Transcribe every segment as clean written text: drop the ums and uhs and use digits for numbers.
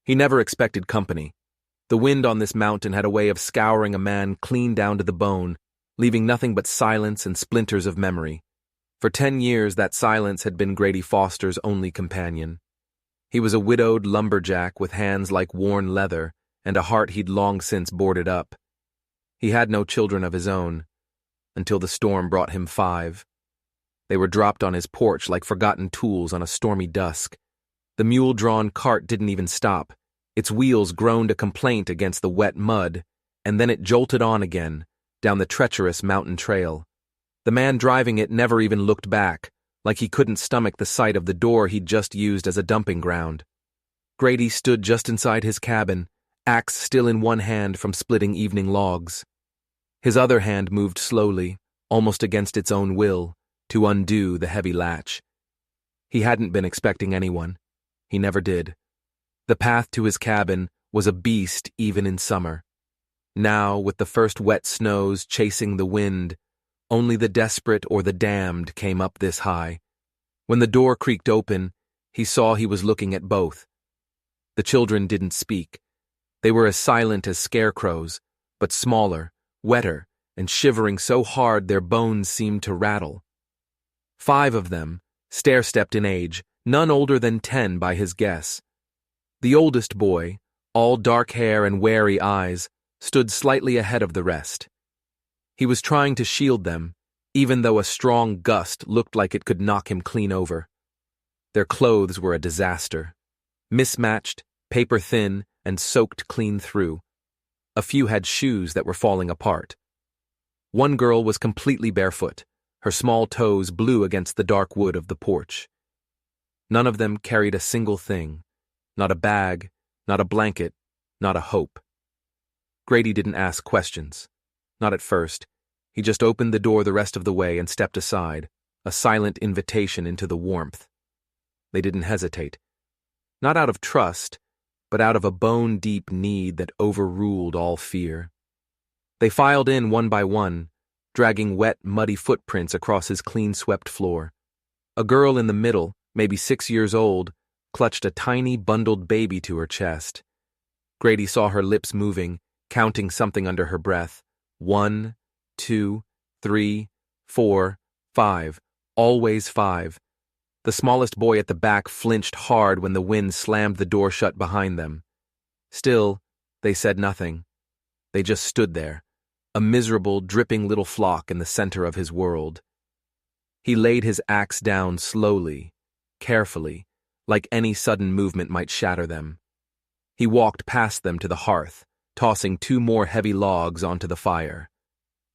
He never expected company. The wind on this mountain had a way of scouring a man clean down to the bone, leaving nothing but silence and splinters of memory. For 10 years, that silence had been Grady Foster's only companion. He was a widowed lumberjack with hands like worn leather and a heart he'd long since boarded up. He had no children of his own, until the storm brought him 5. They were dropped on his porch like forgotten tools on a stormy dusk. The mule-drawn cart didn't even stop. Its wheels groaned a complaint against the wet mud, and then it jolted on again, down the treacherous mountain trail. The man driving it never even looked back, like he couldn't stomach the sight of the door he'd just used as a dumping ground. Grady stood just inside his cabin, axe still in one hand from splitting evening logs. His other hand moved slowly, almost against its own will, to undo the heavy latch. He hadn't been expecting anyone. He never did. The path to his cabin was a beast even in summer. Now, with the first wet snows chasing the wind, only the desperate or the damned came up this high. When the door creaked open, he saw he was looking at both. The children didn't speak. They were as silent as scarecrows, but smaller, wetter, and shivering so hard their bones seemed to rattle. 5 of them, stair-stepped in age, none older than 10 by his guess. The oldest boy, all dark hair and wary eyes, stood slightly ahead of the rest. He was trying to shield them, even though a strong gust looked like it could knock him clean over. Their clothes were a disaster. Mismatched, paper-thin, and soaked clean through. A few had shoes that were falling apart. One girl was completely barefoot, her small toes blue against the dark wood of the porch. None of them carried a single thing. Not a bag, not a blanket, not a hope. Grady didn't ask questions. Not at first. He just opened the door the rest of the way and stepped aside, a silent invitation into the warmth. They didn't hesitate. Not out of trust, but out of a bone-deep need that overruled all fear. They filed in one by one, dragging wet, muddy footprints across his clean-swept floor. A girl in the middle, maybe 6 years old, clutched a tiny, bundled baby to her chest. Grady saw her lips moving, counting something under her breath. 1, 2, 3, 4, 5. Always 5. The smallest boy at the back flinched hard when the wind slammed the door shut behind them. Still, they said nothing. They just stood there, a miserable, dripping little flock in the center of his world. He laid his axe down slowly, carefully, like any sudden movement might shatter them. He walked past them to the hearth, tossing 2 more heavy logs onto the fire.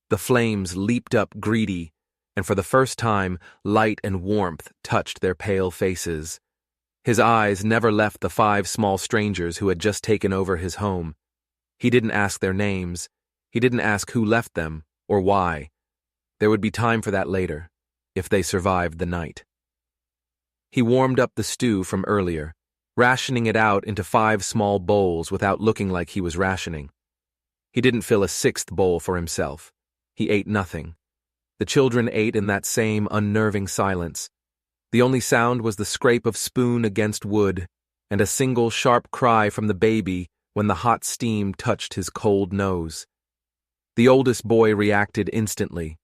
The flames leaped up greedy, and for the first time, light and warmth touched their pale faces. His eyes never left the 5 small strangers who had just taken over his home. He didn't ask their names. He didn't ask who left them, or why. There would be time for that later, if they survived the night. He warmed up the stew from earlier, rationing it out into 5 small bowls without looking like he was rationing. He didn't fill a 6th bowl for himself. He ate nothing. The children ate in that same unnerving silence. The only sound was the scrape of spoon against wood, and a single sharp cry from the baby when the hot steam touched his cold nose. The oldest boy reacted instantly.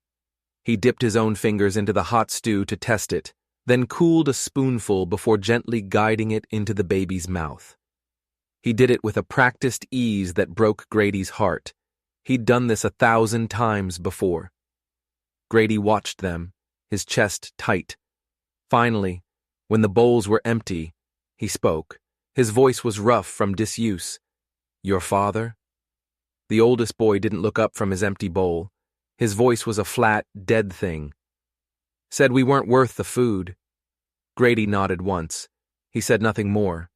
He dipped his own fingers into the hot stew to test it, then cooled a spoonful before gently guiding it into the baby's mouth. He did it with a practiced ease that broke Grady's heart. He'd done this 1,000 times before. Grady watched them, his chest tight. Finally, when the bowls were empty, he spoke. His voice was rough from disuse. "Your father?" The oldest boy didn't look up from his empty bowl. His voice was a flat, dead thing. "Said we weren't worth the food." Grady nodded once. He said nothing more.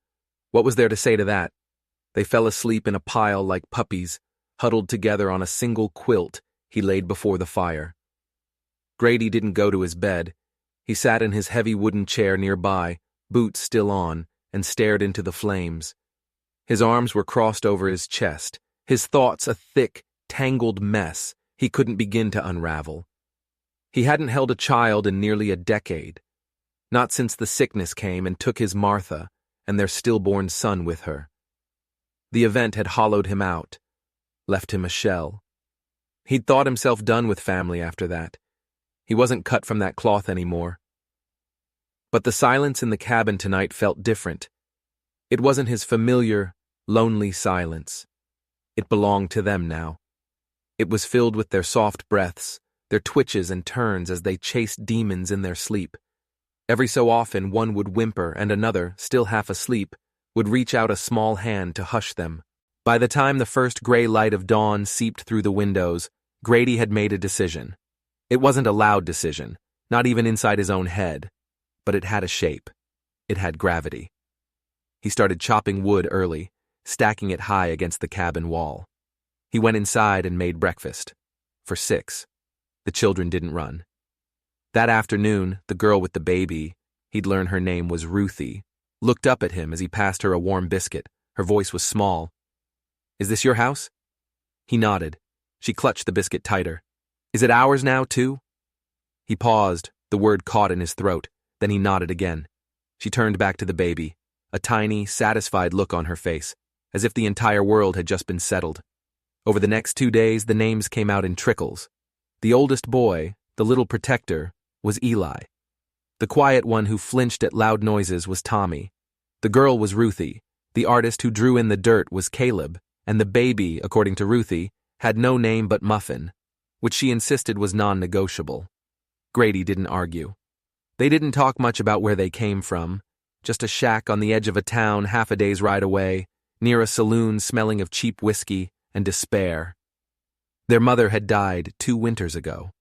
What was there to say to that? They fell asleep in a pile like puppies, huddled together on a single quilt he laid before the fire. Grady didn't go to his bed. He sat in his heavy wooden chair nearby, boots still on, and stared into the flames. His arms were crossed over his chest, his thoughts a thick, tangled mess he couldn't begin to unravel. He hadn't held a child in nearly a decade. Not since the sickness came and took his Martha and their stillborn son with her. The event had hollowed him out, left him a shell. He'd thought himself done with family after that. He wasn't cut from that cloth anymore. But the silence in the cabin tonight felt different. It wasn't his familiar, lonely silence. It belonged to them now. It was filled with their soft breaths, their twitches and turns as they chased demons in their sleep. Every so often one would whimper and another, still half asleep, would reach out a small hand to hush them. By the time the first gray light of dawn seeped through the windows, Grady had made a decision. It wasn't a loud decision, not even inside his own head, but it had a shape. It had gravity. He started chopping wood early, stacking it high against the cabin wall. He went inside and made breakfast. For 6. The children didn't run. That afternoon, the girl with the baby, he'd learned her name was Ruthie, looked up at him as he passed her a warm biscuit. Her voice was small. "Is this your house?" He nodded. She clutched the biscuit tighter. "Is it ours now, too?" He paused, the word caught in his throat. Then he nodded again. She turned back to the baby, a tiny, satisfied look on her face, as if the entire world had just been settled. Over the next 2 days, the names came out in trickles. The oldest boy, the little protector, was Eli. The quiet one who flinched at loud noises was Tommy. The girl was Ruthie. The artist who drew in the dirt was Caleb, and the baby, according to Ruthie, had no name but Muffin, which she insisted was non-negotiable. Grady didn't argue. They didn't talk much about where they came from, just a shack on the edge of a town half a day's ride away, near a saloon smelling of cheap whiskey and despair. Their mother had died 2 winters ago.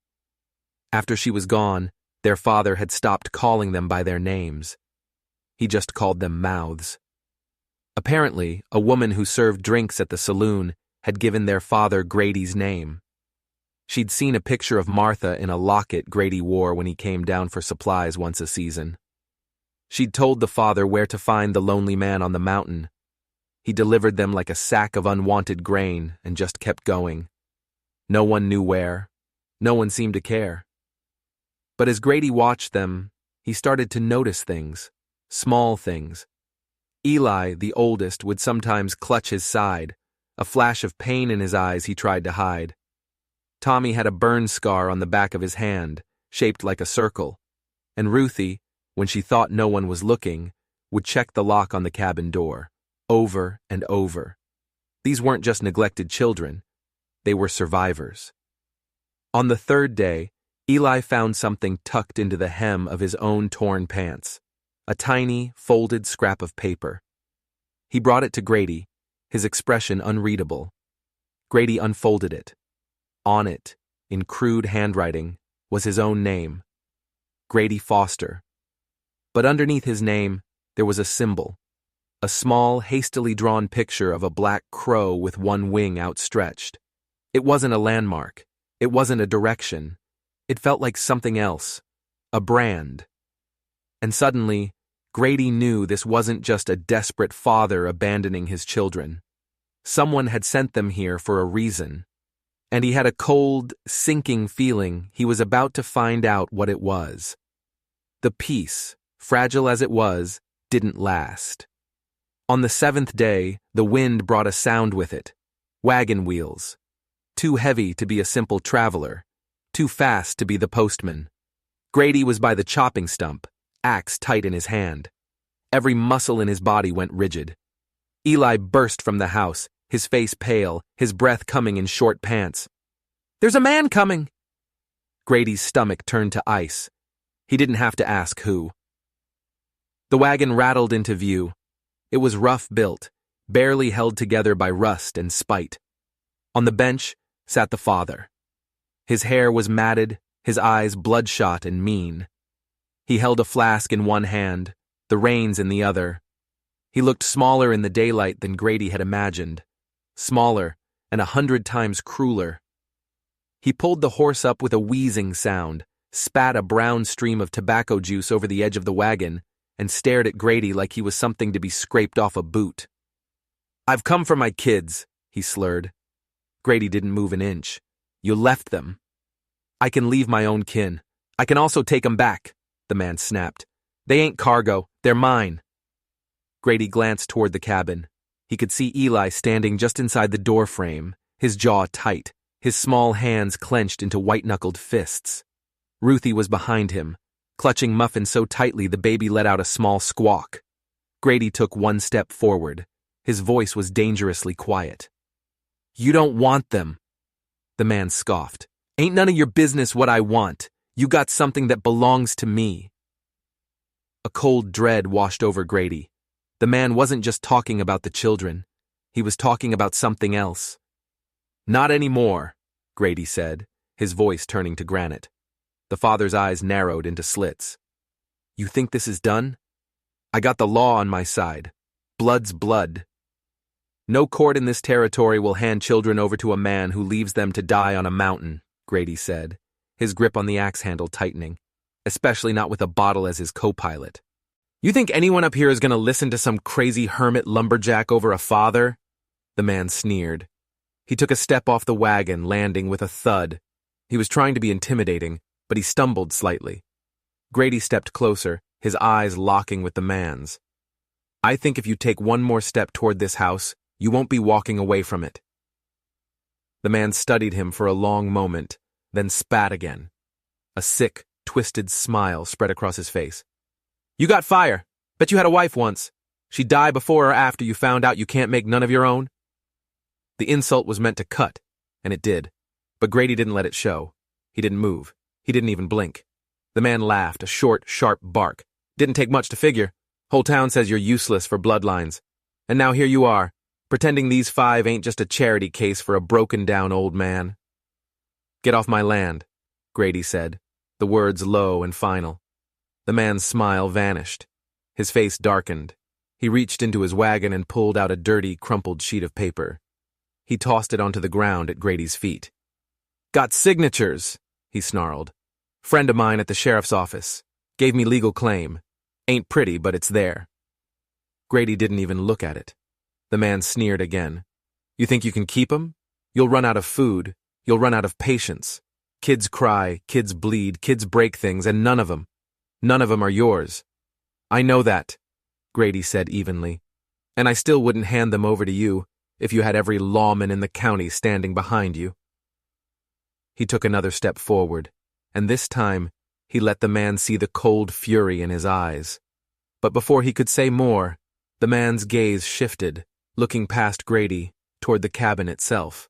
After she was gone, their father had stopped calling them by their names. He just called them mouths. Apparently, a woman who served drinks at the saloon had given their father Grady's name. She'd seen a picture of Martha in a locket Grady wore when he came down for supplies once a season. She'd told the father where to find the lonely man on the mountain. He delivered them like a sack of unwanted grain and just kept going. No one knew where. No one seemed to care. But as Grady watched them, he started to notice things, small things. Eli, the oldest, would sometimes clutch his side, a flash of pain in his eyes he tried to hide. Tommy had a burn scar on the back of his hand, shaped like a circle, and Ruthie, when she thought no one was looking, would check the lock on the cabin door, over and over. These weren't just neglected children, they were survivors. On the 3rd day, Eli found something tucked into the hem of his own torn pants, a tiny, folded scrap of paper. He brought it to Grady, his expression unreadable. Grady unfolded it. On it, in crude handwriting, was his own name, Grady Foster. But underneath his name, there was a symbol, a small, hastily drawn picture of a black crow with one wing outstretched. It wasn't a landmark. It wasn't a direction. It felt like something else, a brand. And suddenly, Grady knew this wasn't just a desperate father abandoning his children. Someone had sent them here for a reason. And he had a cold, sinking feeling he was about to find out what it was. The peace, fragile as it was, didn't last. On the 7th day, the wind brought a sound with it. Wagon wheels. Too heavy to be a simple traveler. Too fast to be the postman. Grady was by the chopping stump, axe tight in his hand. Every muscle in his body went rigid. Eli burst from the house, his face pale, his breath coming in short pants. "There's a man coming!" Grady's stomach turned to ice. He didn't have to ask who. The wagon rattled into view. It was rough-built, barely held together by rust and spite. On the bench sat the father. His hair was matted, his eyes bloodshot and mean. He held a flask in one hand, the reins in the other. He looked smaller in the daylight than Grady had imagined. Smaller and 100 times crueler. He pulled the horse up with a wheezing sound, spat a brown stream of tobacco juice over the edge of the wagon, and stared at Grady like he was something to be scraped off a boot. "I've come for my kids," he slurred. Grady didn't move an inch. "You left them." "I can leave my own kin. I can also take 'em back," the man snapped. "They ain't cargo, they're mine." Grady glanced toward the cabin. He could see Eli standing just inside the door frame, his jaw tight, his small hands clenched into white-knuckled fists. Ruthie was behind him, clutching Muffin so tightly the baby let out a small squawk. Grady took one step forward. His voice was dangerously quiet. "You don't want them," the man scoffed. "Ain't none of your business what I want. You got something that belongs to me." A cold dread washed over Grady. The man wasn't just talking about the children. He was talking about something else. "Not anymore," Grady said, his voice turning to granite. The father's eyes narrowed into slits. "You think this is done? I got the law on my side. Blood's blood. No court in this territory will hand children over to a man who leaves them to die on a mountain," Grady said, his grip on the axe handle tightening, especially not with a bottle as his co-pilot. "You think anyone up here is going to listen to some crazy hermit lumberjack over a father?" The man sneered. He took a step off the wagon, landing with a thud. He was trying to be intimidating, but he stumbled slightly. Grady stepped closer, his eyes locking with the man's. "I think if you take one more step toward this house, you won't be walking away from it." The man studied him for a long moment, then spat again. A sick, twisted smile spread across his face. "You got fire. Bet you had a wife once. She die before or after you found out you can't make none of your own?" The insult was meant to cut, and it did, but Grady didn't let it show. He didn't move. He didn't even blink. The man laughed, a short, sharp bark. "Didn't take much to figure. Whole town says you're useless for bloodlines. And now here you are, pretending these 5 ain't just a charity case for a broken-down old man." "Get off my land," Grady said, the words low and final. The man's smile vanished. His face darkened. He reached into his wagon and pulled out a dirty, crumpled sheet of paper. He tossed it onto the ground at Grady's feet. "Got signatures," he snarled. "Friend of mine at the sheriff's office. Gave me legal claim. Ain't pretty, but it's there." Grady didn't even look at it. The man sneered again. "You think you can keep 'em? You'll run out of food. You'll run out of patience. Kids cry, kids bleed, kids break things, and none of 'em are yours." "I know that," Grady said evenly. "And I still wouldn't hand them over to you if you had every lawman in the county standing behind you." He took another step forward, and this time he let the man see the cold fury in his eyes. But before he could say more, the man's gaze shifted, looking past Grady toward the cabin itself.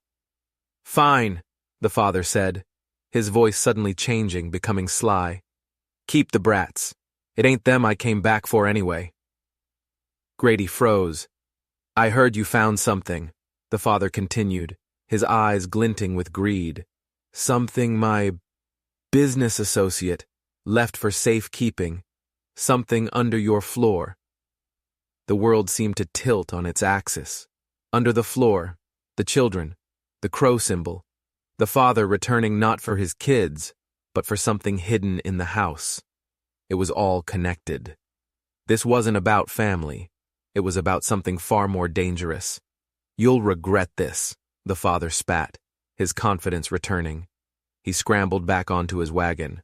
"Fine," the father said, his voice suddenly changing, becoming sly. "Keep the brats. It ain't them I came back for anyway." Grady froze. "I heard you found something," the father continued, his eyes glinting with greed. "Something my business associate left for safekeeping. Something under your floor." The world seemed to tilt on its axis. Under the floor, the children, the crow symbol, the father returning not for his kids, but for something hidden in the house. It was all connected. This wasn't about family. It was about something far more dangerous. "You'll regret this," the father spat, his confidence returning. He scrambled back onto his wagon.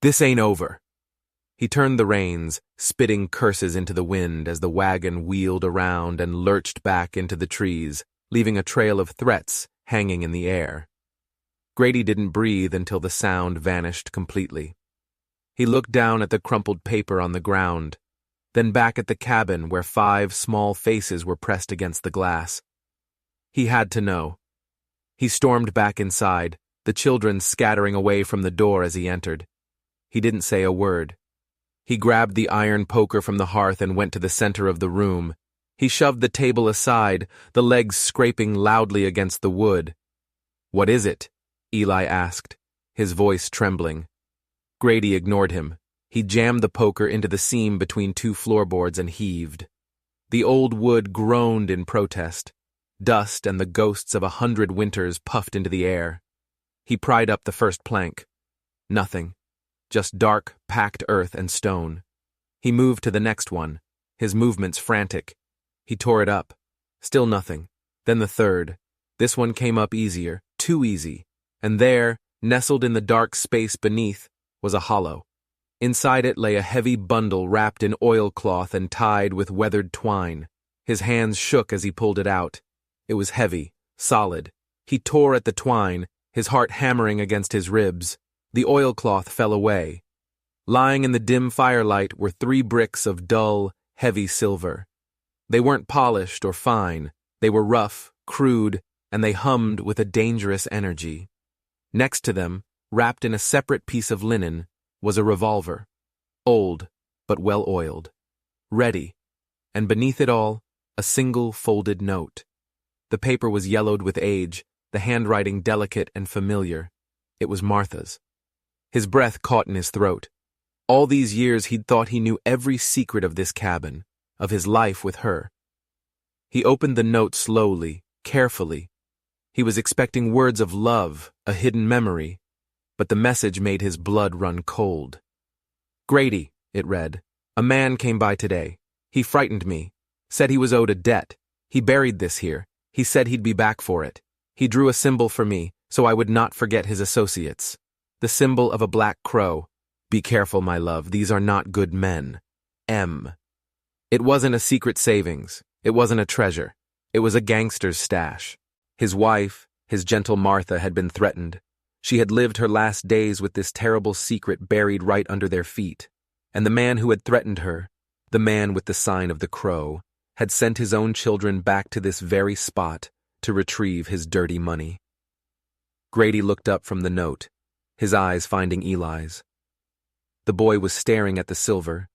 "This ain't over." He turned the reins, spitting curses into the wind as the wagon wheeled around and lurched back into the trees, leaving a trail of threats hanging in the air. Grady didn't breathe until the sound vanished completely. He looked down at the crumpled paper on the ground, then back at the cabin where 5 small faces were pressed against the glass. He had to know. He stormed back inside, the children scattering away from the door as he entered. He didn't say a word. He grabbed the iron poker from the hearth and went to the center of the room. He shoved the table aside, the legs scraping loudly against the wood. "What is it?" Eli asked, his voice trembling. Grady ignored him. He jammed the poker into the seam between 2 floorboards and heaved. The old wood groaned in protest. Dust and the ghosts of 100 winters puffed into the air. He pried up the first plank. Nothing. Just dark, packed earth and stone. He moved to the next one, his movements frantic. He tore it up. Still nothing. Then the third. This one came up easier, too easy. And there, nestled in the dark space beneath, was a hollow. Inside it lay a heavy bundle wrapped in oilcloth and tied with weathered twine. His hands shook as he pulled it out. It was heavy, solid. He tore at the twine, his heart hammering against his ribs. The oilcloth fell away. Lying in the dim firelight were 3 bricks of dull, heavy silver. They weren't polished or fine. They were rough, crude, and they hummed with a dangerous energy. Next to them, wrapped in a separate piece of linen, was a revolver. Old, but well-oiled. Ready. And beneath it all, a single folded note. The paper was yellowed with age, the handwriting delicate and familiar. It was Martha's. His breath caught in his throat. All these years he'd thought he knew every secret of this cabin, of his life with her. He opened the note slowly, carefully. He was expecting words of love, a hidden memory, but the message made his blood run cold. "Grady," it read, "a man came by today. He frightened me, said he was owed a debt. He buried this here. He said he'd be back for it. He drew a symbol for me, so I would not forget his associates. The symbol of a black crow. Be careful, my love, these are not good men. M." It wasn't a secret savings. It wasn't a treasure. It was a gangster's stash. His wife, his gentle Martha, had been threatened. She had lived her last days with this terrible secret buried right under their feet. And the man who had threatened her, the man with the sign of the crow, had sent his own children back to this very spot to retrieve his dirty money. Grady looked up from the note, his eyes finding Eli's. The boy was staring at the silver,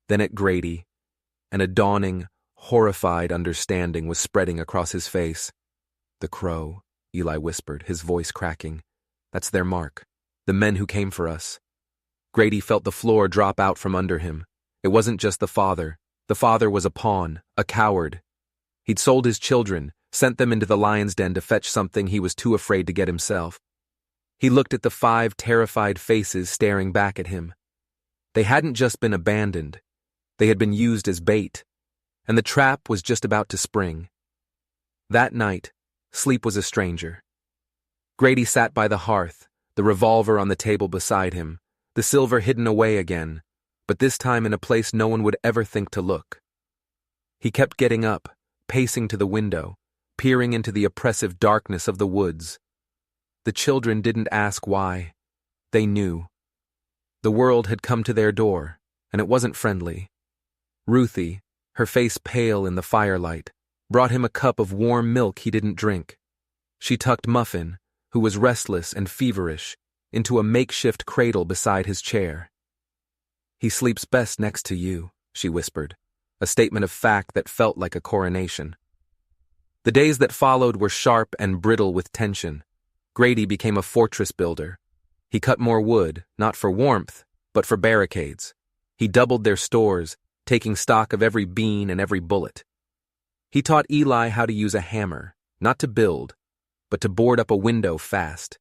then at Grady, and a dawning, horrified understanding was spreading across his face. "The crow," Eli whispered, his voice cracking. "That's their mark. The men who came for us." Grady felt the floor drop out from under him. It wasn't just the father. The father was a pawn, a coward. He'd sold his children, sent them into the lion's den to fetch something he was too afraid to get himself. He looked at the 5 terrified faces staring back at him. They hadn't just been abandoned. They had been used as bait, and the trap was just about to spring. That night, sleep was a stranger. Grady sat by the hearth, the revolver on the table beside him, the silver hidden away again, but this time in a place no one would ever think to look. He kept getting up, pacing to the window, peering into the oppressive darkness of the woods. The children didn't ask why. They knew. The world had come to their door, and it wasn't friendly. Ruthie, her face pale in the firelight, brought him a cup of warm milk he didn't drink. She tucked Muffin, who was restless and feverish, into a makeshift cradle beside his chair. "He sleeps best next to you," she whispered, a statement of fact that felt like a coronation. The days that followed were sharp and brittle with tension. Grady became a fortress builder. He cut more wood, not for warmth, but for barricades. He doubled their stores, taking stock of every bean and every bullet. He taught Eli how to use a hammer, not to build, but to board up a window fast.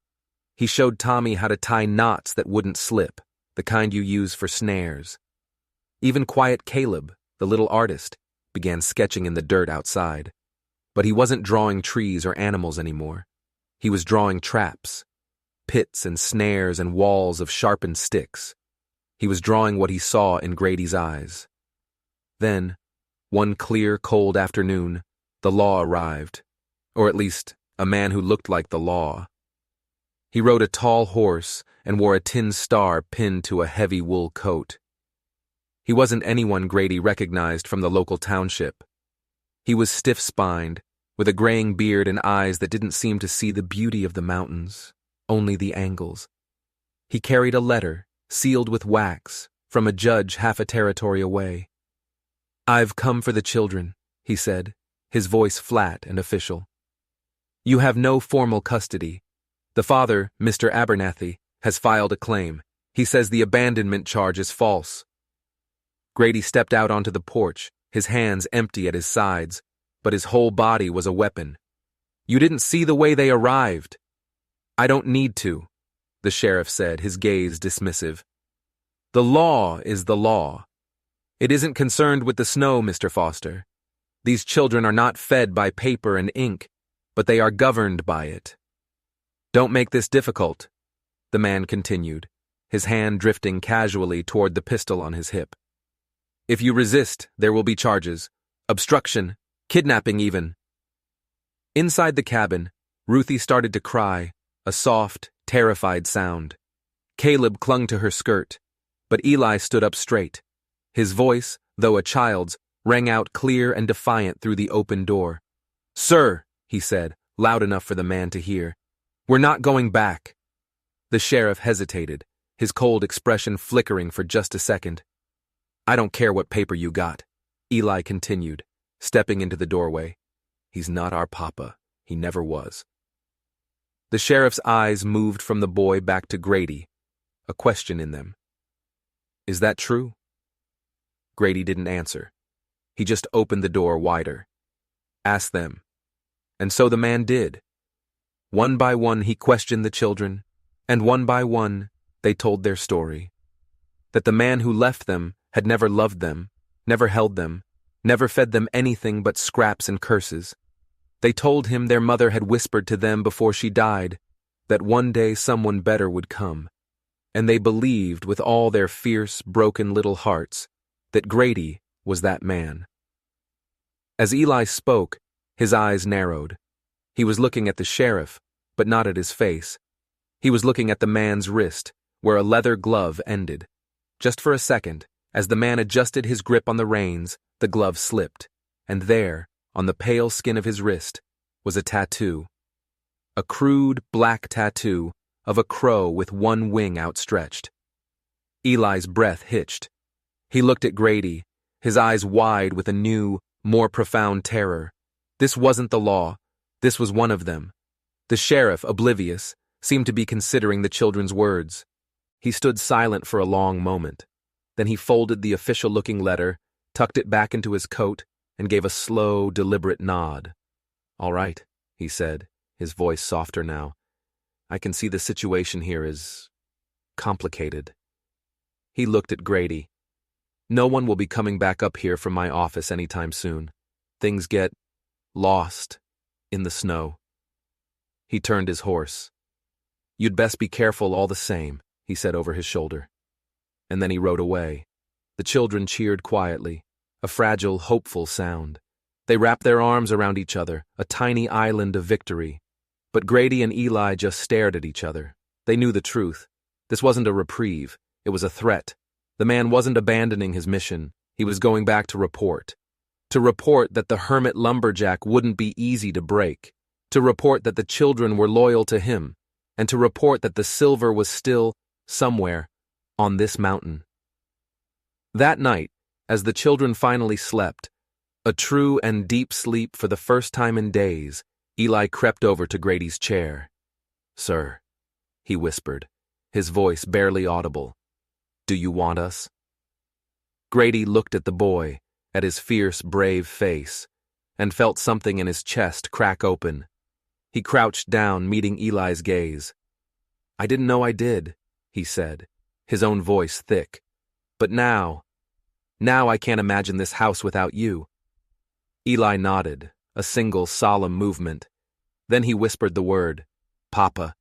He showed Tommy how to tie knots that wouldn't slip, the kind you use for snares. Even quiet Caleb, the little artist, began sketching in the dirt outside. But he wasn't drawing trees or animals anymore. He was drawing traps, pits and snares and walls of sharpened sticks. He was drawing what he saw in Grady's eyes. Then, one clear, cold afternoon, the law arrived, or at least a man who looked like the law. He rode a tall horse and wore a tin star pinned to a heavy wool coat. He wasn't anyone Grady recognized from the local township. He was stiff-spined, with a graying beard and eyes that didn't seem to see the beauty of the mountains, only the angles. He carried a letter, sealed with wax, from a judge half a territory away. "I've come for the children," he said, his voice flat and official. "You have no formal custody. The father, Mr. Abernathy, has filed a claim. He says the abandonment charge is false." Grady stepped out onto the porch, his hands empty at his sides, but his whole body was a weapon. "You didn't see the way they arrived." "I don't need to," the sheriff said, his gaze dismissive. "The law is the law. It isn't concerned with the snow, Mr. Foster. These children are not fed by paper and ink, but they are governed by it." "Don't make this difficult," the man continued, his hand drifting casually toward the pistol on his hip. "If you resist, there will be charges. Obstruction, Kidnapping even. Inside the cabin, Ruthie started to cry, a soft, terrified sound. Caleb clung to her skirt, but Eli stood up straight. His voice, though a child's, rang out clear and defiant through the open door. "Sir," he said, loud enough for the man to hear, "we're not going back." The sheriff hesitated, his cold expression flickering for just a second. "I don't care what paper you got," Eli continued, stepping into the doorway. "He's not our papa. He never was." The sheriff's eyes moved from the boy back to Grady, a question in them. "Is that true?" Grady didn't answer. He just opened the door wider. "Ask them." And so the man did. One by one he questioned the children, and one by one they told their story. That the man who left them had never loved them, never held them, never fed them anything but scraps and curses. They told him their mother had whispered to them before she died that one day someone better would come, and they believed with all their fierce, broken little hearts that Grady was that man. As Eli spoke, his eyes narrowed. He was looking at the sheriff, but not at his face. He was looking at the man's wrist, where a leather glove ended. Just for a second, as the man adjusted his grip on the reins, the glove slipped, and there, on the pale skin of his wrist, was a tattoo. A crude, black tattoo of a crow with one wing outstretched. Eli's breath hitched. He looked at Grady, his eyes wide with a new, more profound terror. This wasn't the law. This was one of them. The sheriff, oblivious, seemed to be considering the children's words. He stood silent for a long moment. Then he folded the official-looking letter, tucked it back into his coat, and gave a slow, deliberate nod. "All right," he said, his voice softer now. "I can see the situation here is complicated." He looked at Grady. "No one will be coming back up here from my office anytime soon. Things get lost in the snow." He turned his horse. "You'd best be careful all the same," he said over his shoulder. And then he rode away. The children cheered quietly, a fragile, hopeful sound. They wrapped their arms around each other, a tiny island of victory. But Grady and Eli just stared at each other. They knew the truth. This wasn't a reprieve. It was a threat. The man wasn't abandoning his mission. He was going back to report. To report that the hermit lumberjack wouldn't be easy to break. To report that the children were loyal to him. And to report that the silver was still, somewhere, on this mountain. That night, as the children finally slept, a true and deep sleep for the first time in days, Eli crept over to Grady's chair. "Sir," he whispered, his voice barely audible, "do you want us?" Grady looked at the boy, at his fierce, brave face, and felt something in his chest crack open. He crouched down, meeting Eli's gaze. "I didn't know I did," he said, his own voice thick. "But now I can't imagine this house without you." Eli nodded, a single solemn movement. Then he whispered the word, "Papa."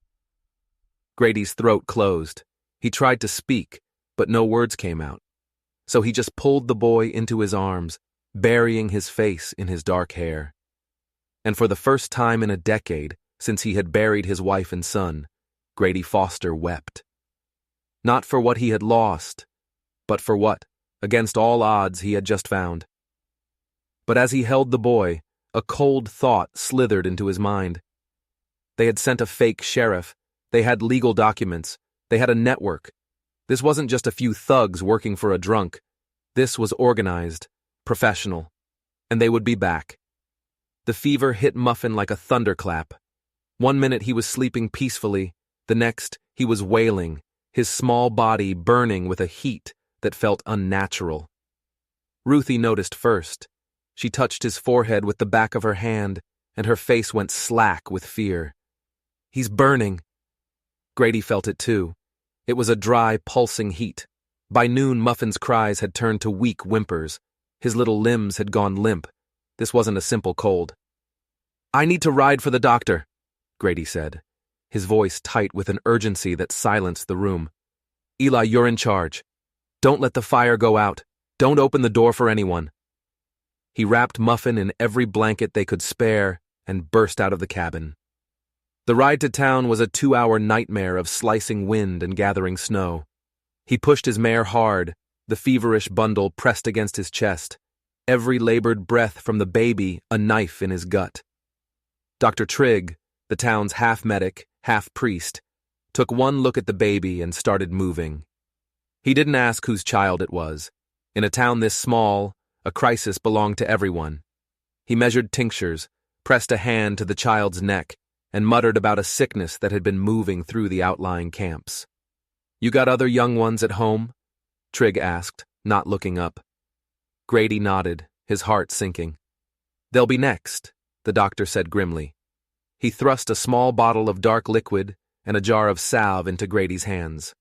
Grady's throat closed. He tried to speak, but no words came out. So he just pulled the boy into his arms, burying his face in his dark hair. And for the first time in a decade, since he had buried his wife and son, Grady Foster wept. Not for what he had lost, but for what, against all odds, he had just found. But as he held the boy, a cold thought slithered into his mind. They had sent a fake sheriff. They had legal documents. They had a network. This wasn't just a few thugs working for a drunk. This was organized, professional. And they would be back. The fever hit Muffin like a thunderclap. One minute he was sleeping peacefully. The next, he was wailing, his small body burning with a heat that felt unnatural. Ruthie noticed first. She touched his forehead with the back of her hand, and her face went slack with fear. "He's burning." Grady felt it too. It was a dry, pulsing heat. By noon, Muffin's cries had turned to weak whimpers. His little limbs had gone limp. This wasn't a simple cold. "I need to ride for the doctor," Grady said, his voice tight with an urgency that silenced the room. "Eli, you're in charge. Don't let the fire go out. Don't open the door for anyone." He wrapped Muffin in every blanket they could spare and burst out of the cabin. The ride to town was a 2-hour nightmare of slicing wind and gathering snow. He pushed his mare hard, the feverish bundle pressed against his chest, every labored breath from the baby a knife in his gut. Dr. Trigg, the town's half-medic, half-priest, took one look at the baby and started moving. He didn't ask whose child it was. In a town this small, a crisis belonged to everyone. He measured tinctures, pressed a hand to the child's neck, and muttered about a sickness that had been moving through the outlying camps. "You got other young ones at home?" Trigg asked, not looking up. Grady nodded, his heart sinking. "They'll be next," the doctor said grimly. He thrust a small bottle of dark liquid and a jar of salve into Grady's hands.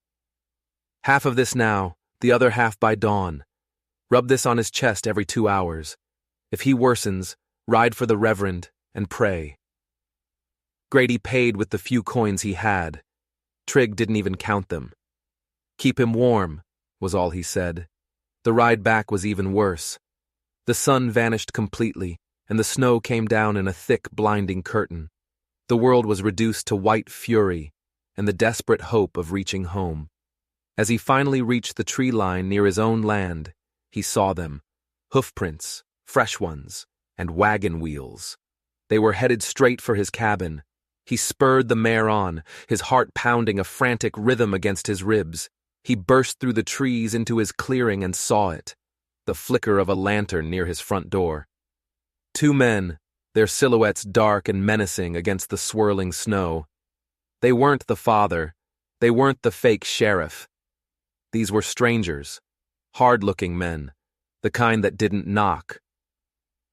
"Half of this now, the other half by dawn. Rub this on his chest every 2 hours. If he worsens, ride for the Reverend and pray." Grady paid with the few coins he had. Trigg didn't even count them. "Keep him warm," was all he said. The ride back was even worse. The sun vanished completely, and the snow came down in a thick, blinding curtain. The world was reduced to white fury and the desperate hope of reaching home. As he finally reached the tree line near his own land, he saw them, hoofprints, fresh ones, and wagon wheels. They were headed straight for his cabin. He spurred the mare on, his heart pounding a frantic rhythm against his ribs. He burst through the trees into his clearing and saw it, the flicker of a lantern near his front door. 2 men, their silhouettes dark and menacing against the swirling snow. They weren't the father. They weren't the fake sheriff. These were strangers, hard-looking men, the kind that didn't knock.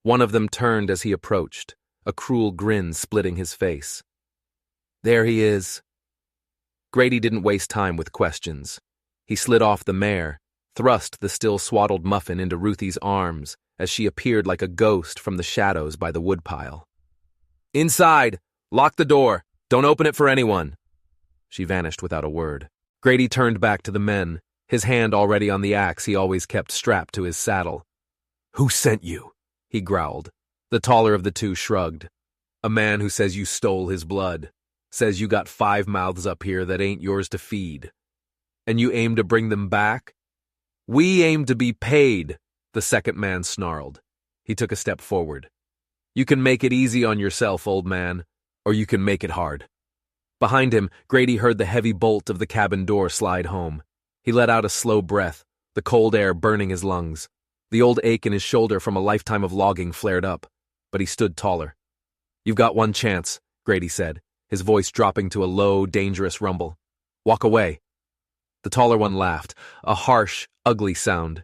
One of them turned as he approached, a cruel grin splitting his face. "There he is." Grady didn't waste time with questions. He slid off the mare, thrust the still swaddled Muffin into Ruthie's arms as she appeared like a ghost from the shadows by the woodpile. "Inside! Lock the door! Don't open it for anyone!" She vanished without a word. Grady turned back to the men, his hand already on the axe he always kept strapped to his saddle. "Who sent you?" he growled. The taller of the two shrugged. "A man who says you stole his blood. Says you got 5 mouths up here that ain't yours to feed. And you aim to bring them back?" "We aim to be paid," the second man snarled. He took a step forward. "You can make it easy on yourself, old man, or you can make it hard." Behind him, Grady heard the heavy bolt of the cabin door slide home. He let out a slow breath, the cold air burning his lungs. The old ache in his shoulder from a lifetime of logging flared up, but he stood taller. "You've got one chance," Grady said, his voice dropping to a low, dangerous rumble. "Walk away." The taller one laughed, a harsh, ugly sound.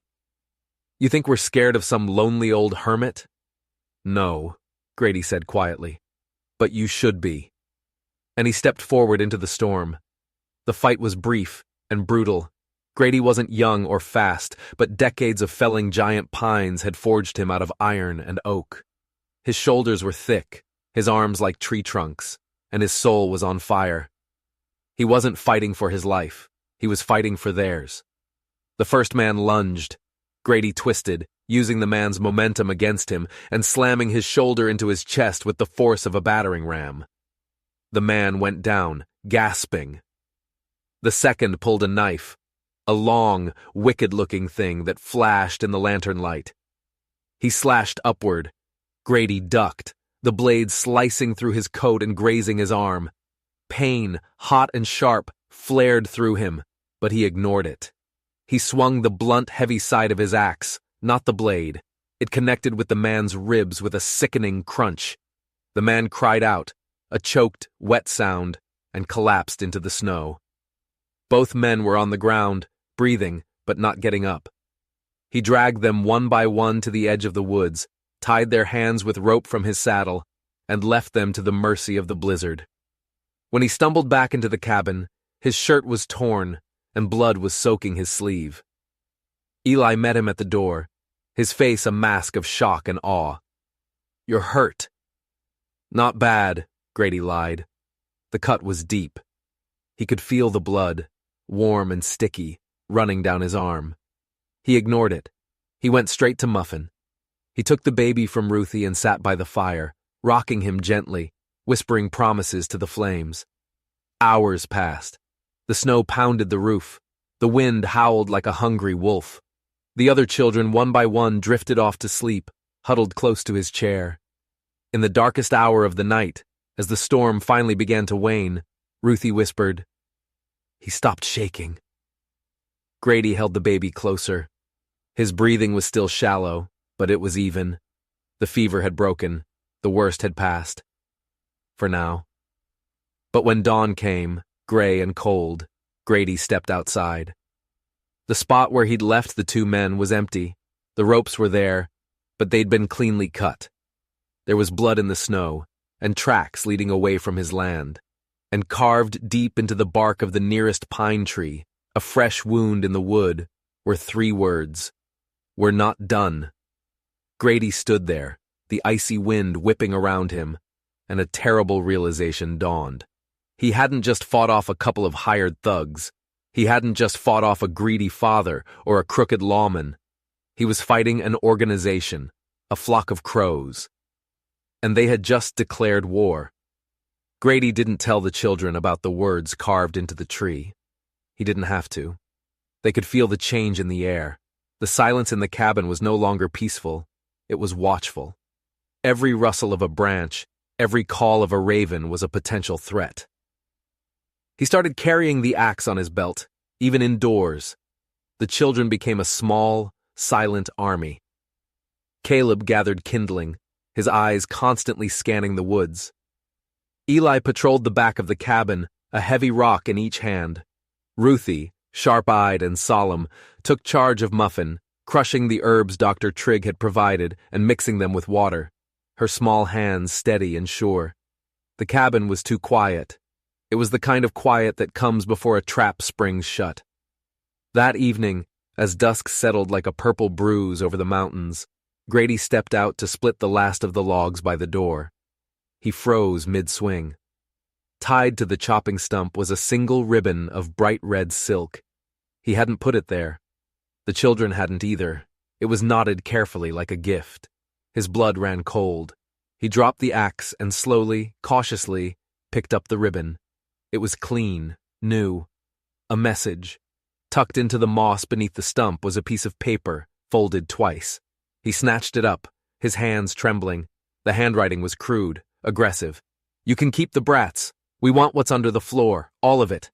"You think we're scared of some lonely old hermit?" "No," Grady said quietly. "But you should be." And he stepped forward into the storm. The fight was brief and brutal. Grady wasn't young or fast, but decades of felling giant pines had forged him out of iron and oak. His shoulders were thick, his arms like tree trunks, and his soul was on fire. He wasn't fighting for his life. He was fighting for theirs. The first man lunged. Grady twisted, using the man's momentum against him and slamming his shoulder into his chest with the force of a battering ram. The man went down, gasping. The second pulled a knife, a long, wicked-looking thing that flashed in the lantern light. He slashed upward. Grady ducked, the blade slicing through his coat and grazing his arm. Pain, hot and sharp, flared through him, but he ignored it. He swung the blunt, heavy side of his axe, not the blade. It connected with the man's ribs with a sickening crunch. The man cried out, a choked, wet sound, and collapsed into the snow. Both men were on the ground, breathing, but not getting up. He dragged them one by one to the edge of the woods, tied their hands with rope from his saddle, and left them to the mercy of the blizzard. When he stumbled back into the cabin, his shirt was torn, and blood was soaking his sleeve. Eli met him at the door, his face a mask of shock and awe. "You're hurt." "Not bad," Grady lied. The cut was deep. He could feel the blood, warm and sticky, running down his arm. He ignored it. He went straight to Muffin. He took the baby from Ruthie and sat by the fire, rocking him gently, whispering promises to the flames. Hours passed. The snow pounded the roof. The wind howled like a hungry wolf. The other children, one by one, drifted off to sleep, huddled close to his chair. In the darkest hour of the night, as the storm finally began to wane, Ruthie whispered, "He stopped shaking." Grady held the baby closer. His breathing was still shallow, but it was even. The fever had broken. The worst had passed. For now. But when dawn came, gray and cold, Grady stepped outside. The spot where he'd left the two men was empty. The ropes were there, but they'd been cleanly cut. There was blood in the snow, and tracks leading away from his land. And carved deep into the bark of the nearest pine tree, a fresh wound in the wood, were 3 words: "We're not done." Grady stood there, the icy wind whipping around him, and a terrible realization dawned. He hadn't just fought off a couple of hired thugs. He hadn't just fought off a greedy father or a crooked lawman. He was fighting an organization, a flock of crows. And they had just declared war. Grady didn't tell the children about the words carved into the tree. He didn't have to. They could feel the change in the air. The silence in the cabin was no longer peaceful. It was watchful. Every rustle of a branch, every call of a raven was a potential threat. He started carrying the axe on his belt, even indoors. The children became a small, silent army. Caleb gathered kindling, his eyes constantly scanning the woods. Eli patrolled the back of the cabin, a heavy rock in each hand. Ruthie, sharp-eyed and solemn, took charge of Muffin, crushing the herbs Dr. Trigg had provided and mixing them with water, her small hands steady and sure. The cabin was too quiet. It was the kind of quiet that comes before a trap springs shut. That evening, as dusk settled like a purple bruise over the mountains, Grady stepped out to split the last of the logs by the door. He froze mid-swing. Tied to the chopping stump was a single ribbon of bright red silk. He hadn't put it there. The children hadn't either. It was knotted carefully like a gift. His blood ran cold. He dropped the axe and slowly, cautiously, picked up the ribbon. It was clean, new. A message. Tucked into the moss beneath the stump was a piece of paper, folded twice. He snatched it up, his hands trembling. The handwriting was crude, aggressive. "You can keep the brats. We want what's under the floor, all of it."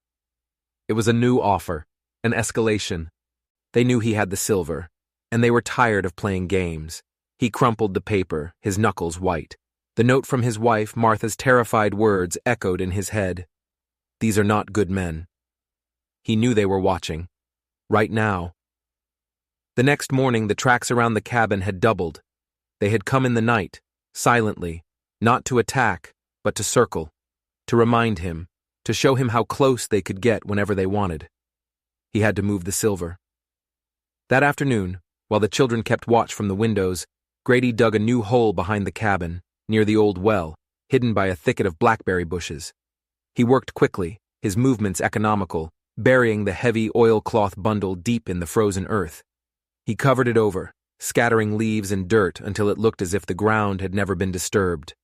It was a new offer, an escalation. They knew he had the silver, and they were tired of playing games. He crumpled the paper, his knuckles white. The note from his wife, Martha's terrified words, echoed in his head. "These are not good men." He knew they were watching. Right now. The next morning, the tracks around the cabin had doubled. They had come in the night, silently, not to attack, but to circle, to remind him, to show him how close they could get whenever they wanted. He had to move the silver. That afternoon, while the children kept watch from the windows, Grady dug a new hole behind the cabin, near the old well, hidden by a thicket of blackberry bushes. He worked quickly, his movements economical, burying the heavy oilcloth bundle deep in the frozen earth. He covered it over, scattering leaves and dirt until it looked as if the ground had never been disturbed.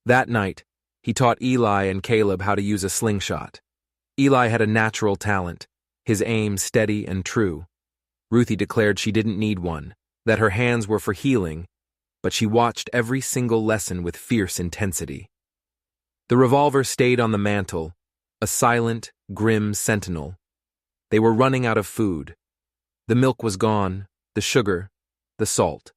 That night, he taught Eli and Caleb how to use a slingshot. Eli had a natural talent, his aim steady and true. Ruthie declared she didn't need one, that her hands were for healing, but she watched every single lesson with fierce intensity. The revolver stayed on the mantel, a silent, grim sentinel. They were running out of food. The milk was gone, the sugar, the salt.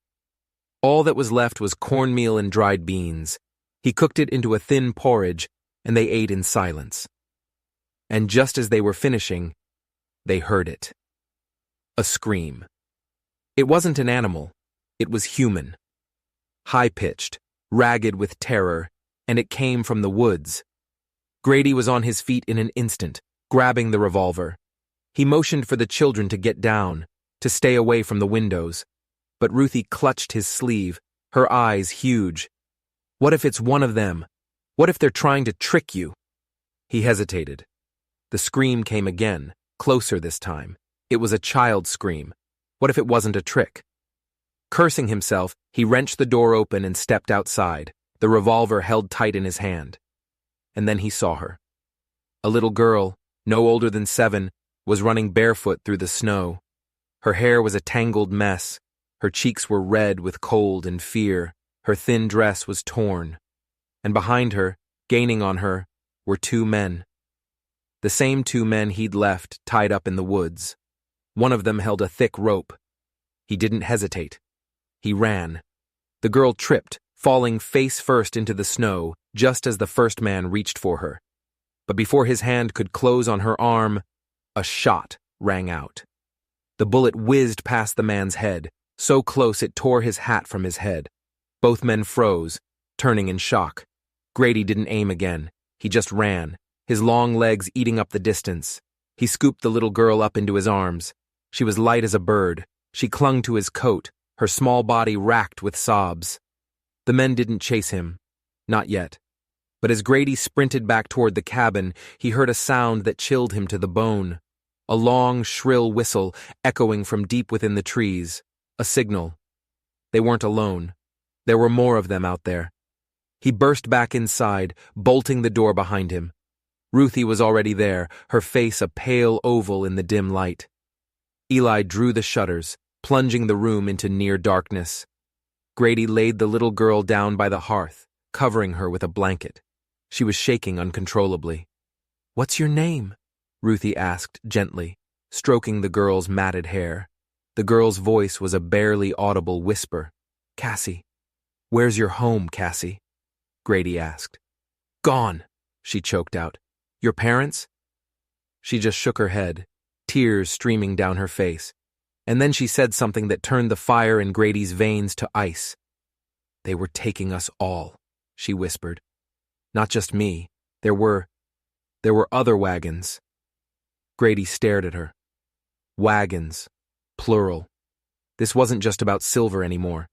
All that was left was cornmeal and dried beans. He cooked it into a thin porridge, and they ate in silence. And just as they were finishing, they heard it. A scream. It wasn't an animal. It was human. High-pitched, ragged with terror, and it came from the woods. Grady was on his feet in an instant, grabbing the revolver. He motioned for the children to get down, to stay away from the windows. But Ruthie clutched his sleeve, her eyes huge. "What if it's one of them? What if they're trying to trick you?" He hesitated. The scream came again, closer this time. It was a child's scream. What if it wasn't a trick? Cursing himself, he wrenched the door open and stepped outside, the revolver held tight in his hand. And then he saw her. A little girl, no older than 7, was running barefoot through the snow. Her hair was a tangled mess. Her cheeks were red with cold and fear. Her thin dress was torn. And behind her, gaining on her, were 2 men. The same 2 men he'd left tied up in the woods. One of them held a thick rope. He didn't hesitate. He ran. The girl tripped, falling face first into the snow just as the first man reached for her. But before his hand could close on her arm, a shot rang out. The bullet whizzed past the man's head, so close it tore his hat from his head. Both men froze, turning in shock. Grady didn't aim again. He just ran, his long legs eating up the distance. He scooped the little girl up into his arms. She was light as a bird. She clung to his coat, her small body racked with sobs. The men didn't chase him. Not yet. But as Grady sprinted back toward the cabin, he heard a sound that chilled him to the bone. A long, shrill whistle echoing from deep within the trees. A signal. They weren't alone. There were more of them out there. He burst back inside, bolting the door behind him. Ruthie was already there, her face a pale oval in the dim light. Eli drew the shutters, plunging the room into near darkness. Grady laid the little girl down by the hearth, covering her with a blanket. She was shaking uncontrollably. "What's your name?" Ruthie asked gently, stroking the girl's matted hair. The girl's voice was a barely audible whisper. "Cassie." "Where's your home, Cassie?" Grady asked. "Gone," she choked out. "Your parents?" She just shook her head, tears streaming down her face. And then she said something that turned the fire in Grady's veins to ice. "They were taking us all," she whispered. "Not just me. There were other wagons." Grady stared at her. Wagons. Plural. This wasn't just about silver anymore.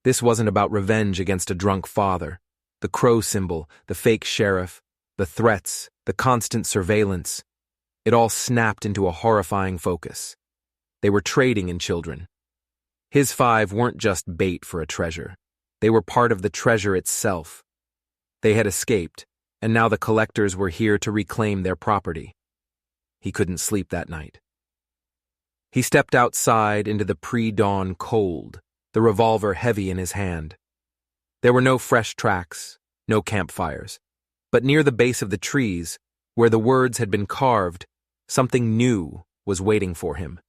This wasn't about revenge against a drunk father. The crow symbol, the fake sheriff, the threats, the constant surveillance. It all snapped into a horrifying focus. They were trading in children. His 5 weren't just bait for a treasure. They were part of the treasure itself. They had escaped, and now the collectors were here to reclaim their property. He couldn't sleep that night. He stepped outside into the pre-dawn cold, the revolver heavy in his hand. There were no fresh tracks, no campfires. But near the base of the trees, where the words had been carved, something new was waiting for him.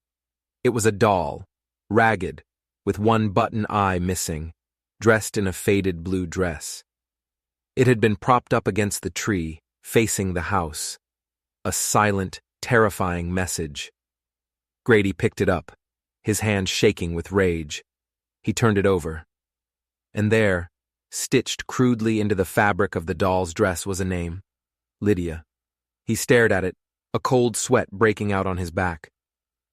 It was a doll, ragged, with one button eye missing, dressed in a faded blue dress. It had been propped up against the tree, facing the house. A silent, terrifying message. Grady picked it up, his hand shaking with rage. He turned it over. And there, stitched crudely into the fabric of the doll's dress, was a name. Lydia. He stared at it, a cold sweat breaking out on his back.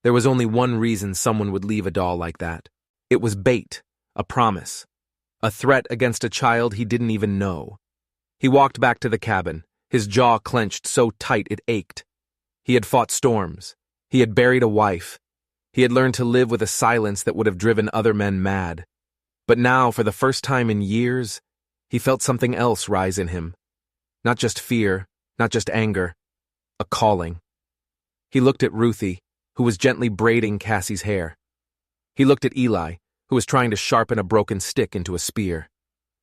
There was only one reason someone would leave a doll like that. It was bait, a promise, a threat against a child he didn't even know. He walked back to the cabin, his jaw clenched so tight it ached. He had fought storms. He had buried a wife. He had learned to live with a silence that would have driven other men mad. But now, for the first time in years, he felt something else rise in him. Not just fear, not just anger, a calling. He looked at Ruthie, who was gently braiding Cassie's hair. He looked at Eli, who was trying to sharpen a broken stick into a spear.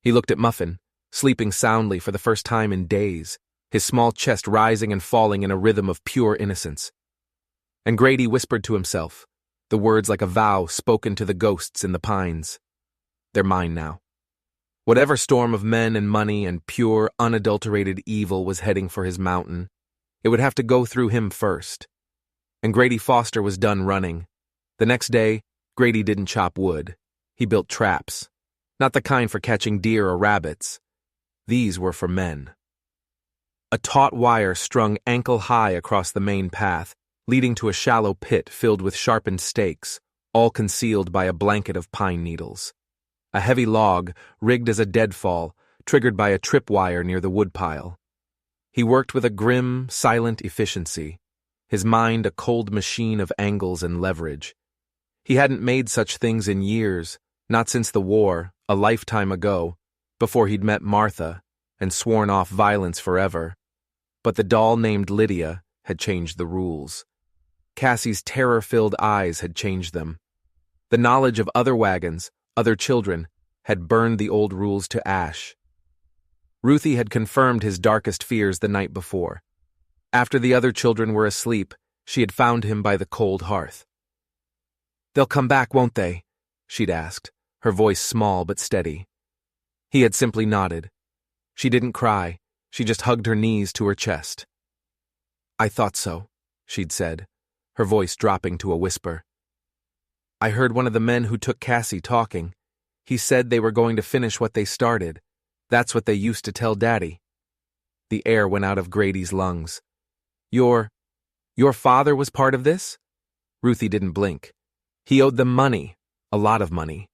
He looked at Muffin, sleeping soundly for the first time in days, his small chest rising and falling in a rhythm of pure innocence. And Grady whispered to himself, the words like a vow spoken to the ghosts in the pines. They're mine now. Whatever storm of men and money and pure, unadulterated evil was heading for his mountain, it would have to go through him first. And Grady Foster was done running. The next day, Grady didn't chop wood. He built traps. Not the kind for catching deer or rabbits. These were for men. A taut wire strung ankle-high across the main path, leading to a shallow pit filled with sharpened stakes, all concealed by a blanket of pine needles. A heavy log, rigged as a deadfall, triggered by a tripwire near the woodpile. He worked with a grim, silent efficiency, his mind a cold machine of angles and leverage. He hadn't made such things in years, Not since the war, a lifetime ago, before he'd met Martha and sworn off violence forever. But the doll named Lydia had changed the rules. Cassie's terror-filled eyes had changed them. The knowledge of other wagons, other children, had burned the old rules to ash. Ruthie had confirmed his darkest fears the night before. After the other children were asleep, she had found him by the cold hearth. "They'll come back, won't they?" she'd asked, her voice small but steady. He had simply nodded. She didn't cry, she just hugged her knees to her chest. "I thought so," she'd said, her voice dropping to a whisper. "I heard one of the men who took Cassie talking. He said they were going to finish what they started. That's what they used to tell Daddy." The air went out of Grady's lungs. Your father was part of this?" Ruthie didn't blink. "He owed them money, a lot of money.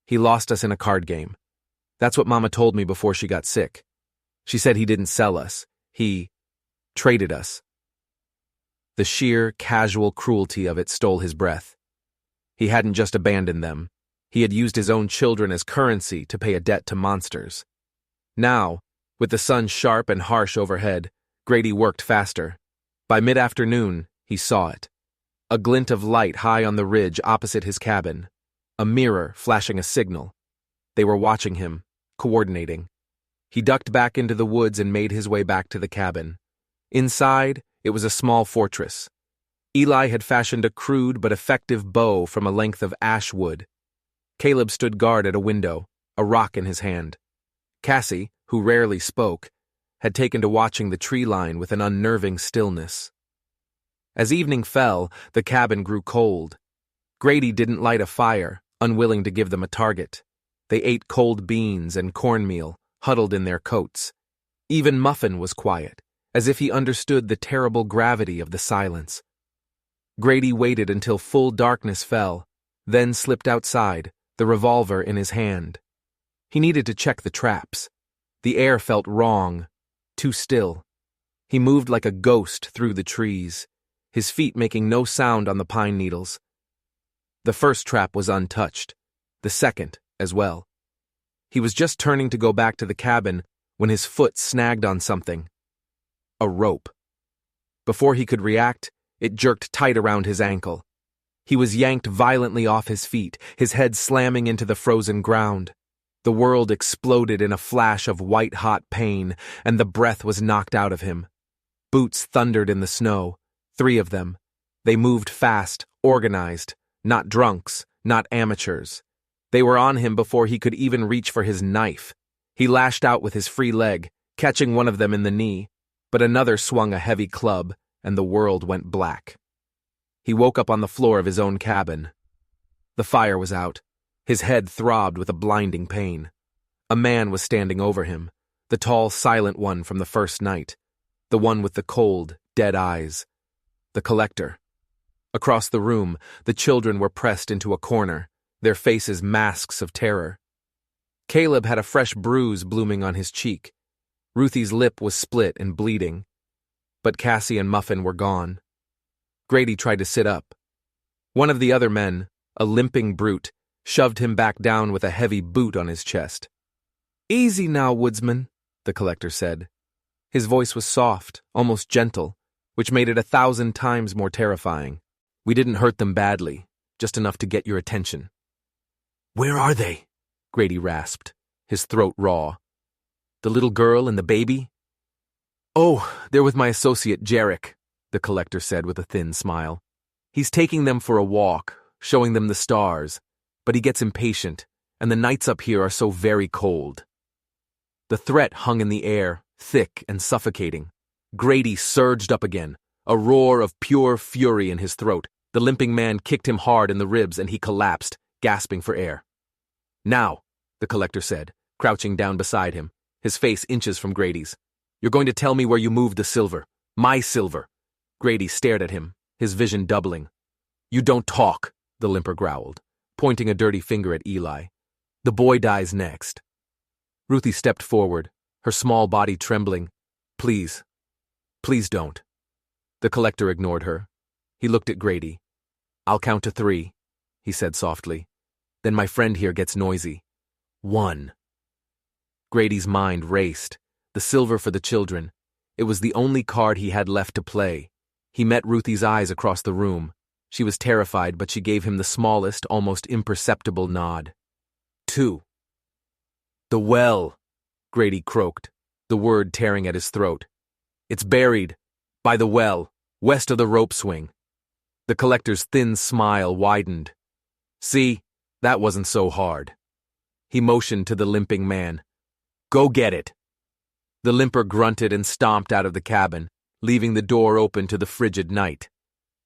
He lost us in a card game. That's what Mama told me before she got sick. She said he didn't sell us. He traded us." The sheer, casual cruelty of it stole his breath. He hadn't just abandoned them. He had used his own children as currency to pay a debt to monsters. Now, with the sun sharp and harsh overhead, Grady worked faster. By mid-afternoon, he saw it. A glint of light high on the ridge opposite his cabin. A mirror flashing a signal. They were watching him, coordinating. He ducked back into the woods and made his way back to the cabin. Inside, it was a small fortress. Eli had fashioned a crude but effective bow from a length of ash wood. Caleb stood guard at a window, a rock in his hand. Cassie, who rarely spoke, had taken to watching the tree line with an unnerving stillness. As evening fell, the cabin grew cold. Grady didn't light a fire, unwilling to give them a target. They ate cold beans and cornmeal, huddled in their coats. Even Muffin was quiet, as if he understood the terrible gravity of the silence. Grady waited until full darkness fell, then slipped outside, the revolver in his hand. He needed to check the traps. The air felt wrong, too still. He moved like a ghost through the trees, his feet making no sound on the pine needles. The first trap was untouched, the second as well. He was just turning to go back to the cabin when his foot snagged on something. A rope. Before he could react, it jerked tight around his ankle. He was yanked violently off his feet, his head slamming into the frozen ground. The world exploded in a flash of white-hot pain, and the breath was knocked out of him. Boots thundered in the snow, 3 of them. They moved fast, organized, not drunks, not amateurs. They were on him before he could even reach for his knife. He lashed out with his free leg, catching one of them in the knee, but another swung a heavy club, and the world went black. He woke up on the floor of his own cabin. The fire was out. His head throbbed with a blinding pain. A man was standing over him, the tall, silent one from the first night, the one with the cold, dead eyes. The collector. Across the room, the children were pressed into a corner, their faces masks of terror. Caleb had a fresh bruise blooming on his cheek. Ruthie's lip was split and bleeding. But Cassie and Muffin were gone. Grady tried to sit up. One of the other men, a limping brute, shoved him back down with a heavy boot on his chest. "Easy now, woodsman," the collector said. His voice was soft, almost gentle, which made it 1,000 times more terrifying. "We didn't hurt them badly, just enough to get your attention." "Where are they?" Grady rasped, his throat raw. "The little girl and the baby?" "Oh, they're with my associate Jarek," the collector said with a thin smile. "He's taking them for a walk, showing them the stars, but he gets impatient, and the nights up here are so very cold." The threat hung in the air, thick and suffocating. Grady surged up again, a roar of pure fury in his throat. The limping man kicked him hard in the ribs and he collapsed, gasping for air. "Now," the collector said, crouching down beside him, his face inches from Grady's. "You're going to tell me where you moved the silver. My silver." Grady stared at him, his vision doubling. "You don't talk," the limper growled, pointing a dirty finger at Eli. "The boy dies next." Ruthie stepped forward, her small body trembling. Please don't." The collector ignored her. He looked at Grady. "I'll count to 3, he said softly. Then my friend here gets noisy. 1. Grady's mind raced. The silver for the children. It was the only card he had left to play. He met Ruthie's eyes across the room. She was terrified, but she gave him the smallest, almost imperceptible nod. 2. The well, Grady croaked, the word tearing at his throat. It's buried, by the well, west of the rope swing. The collector's thin smile widened. See, that wasn't so hard. He motioned to the limping man. Go get it. The limper grunted and stomped out of the cabin, leaving the door open to the frigid night.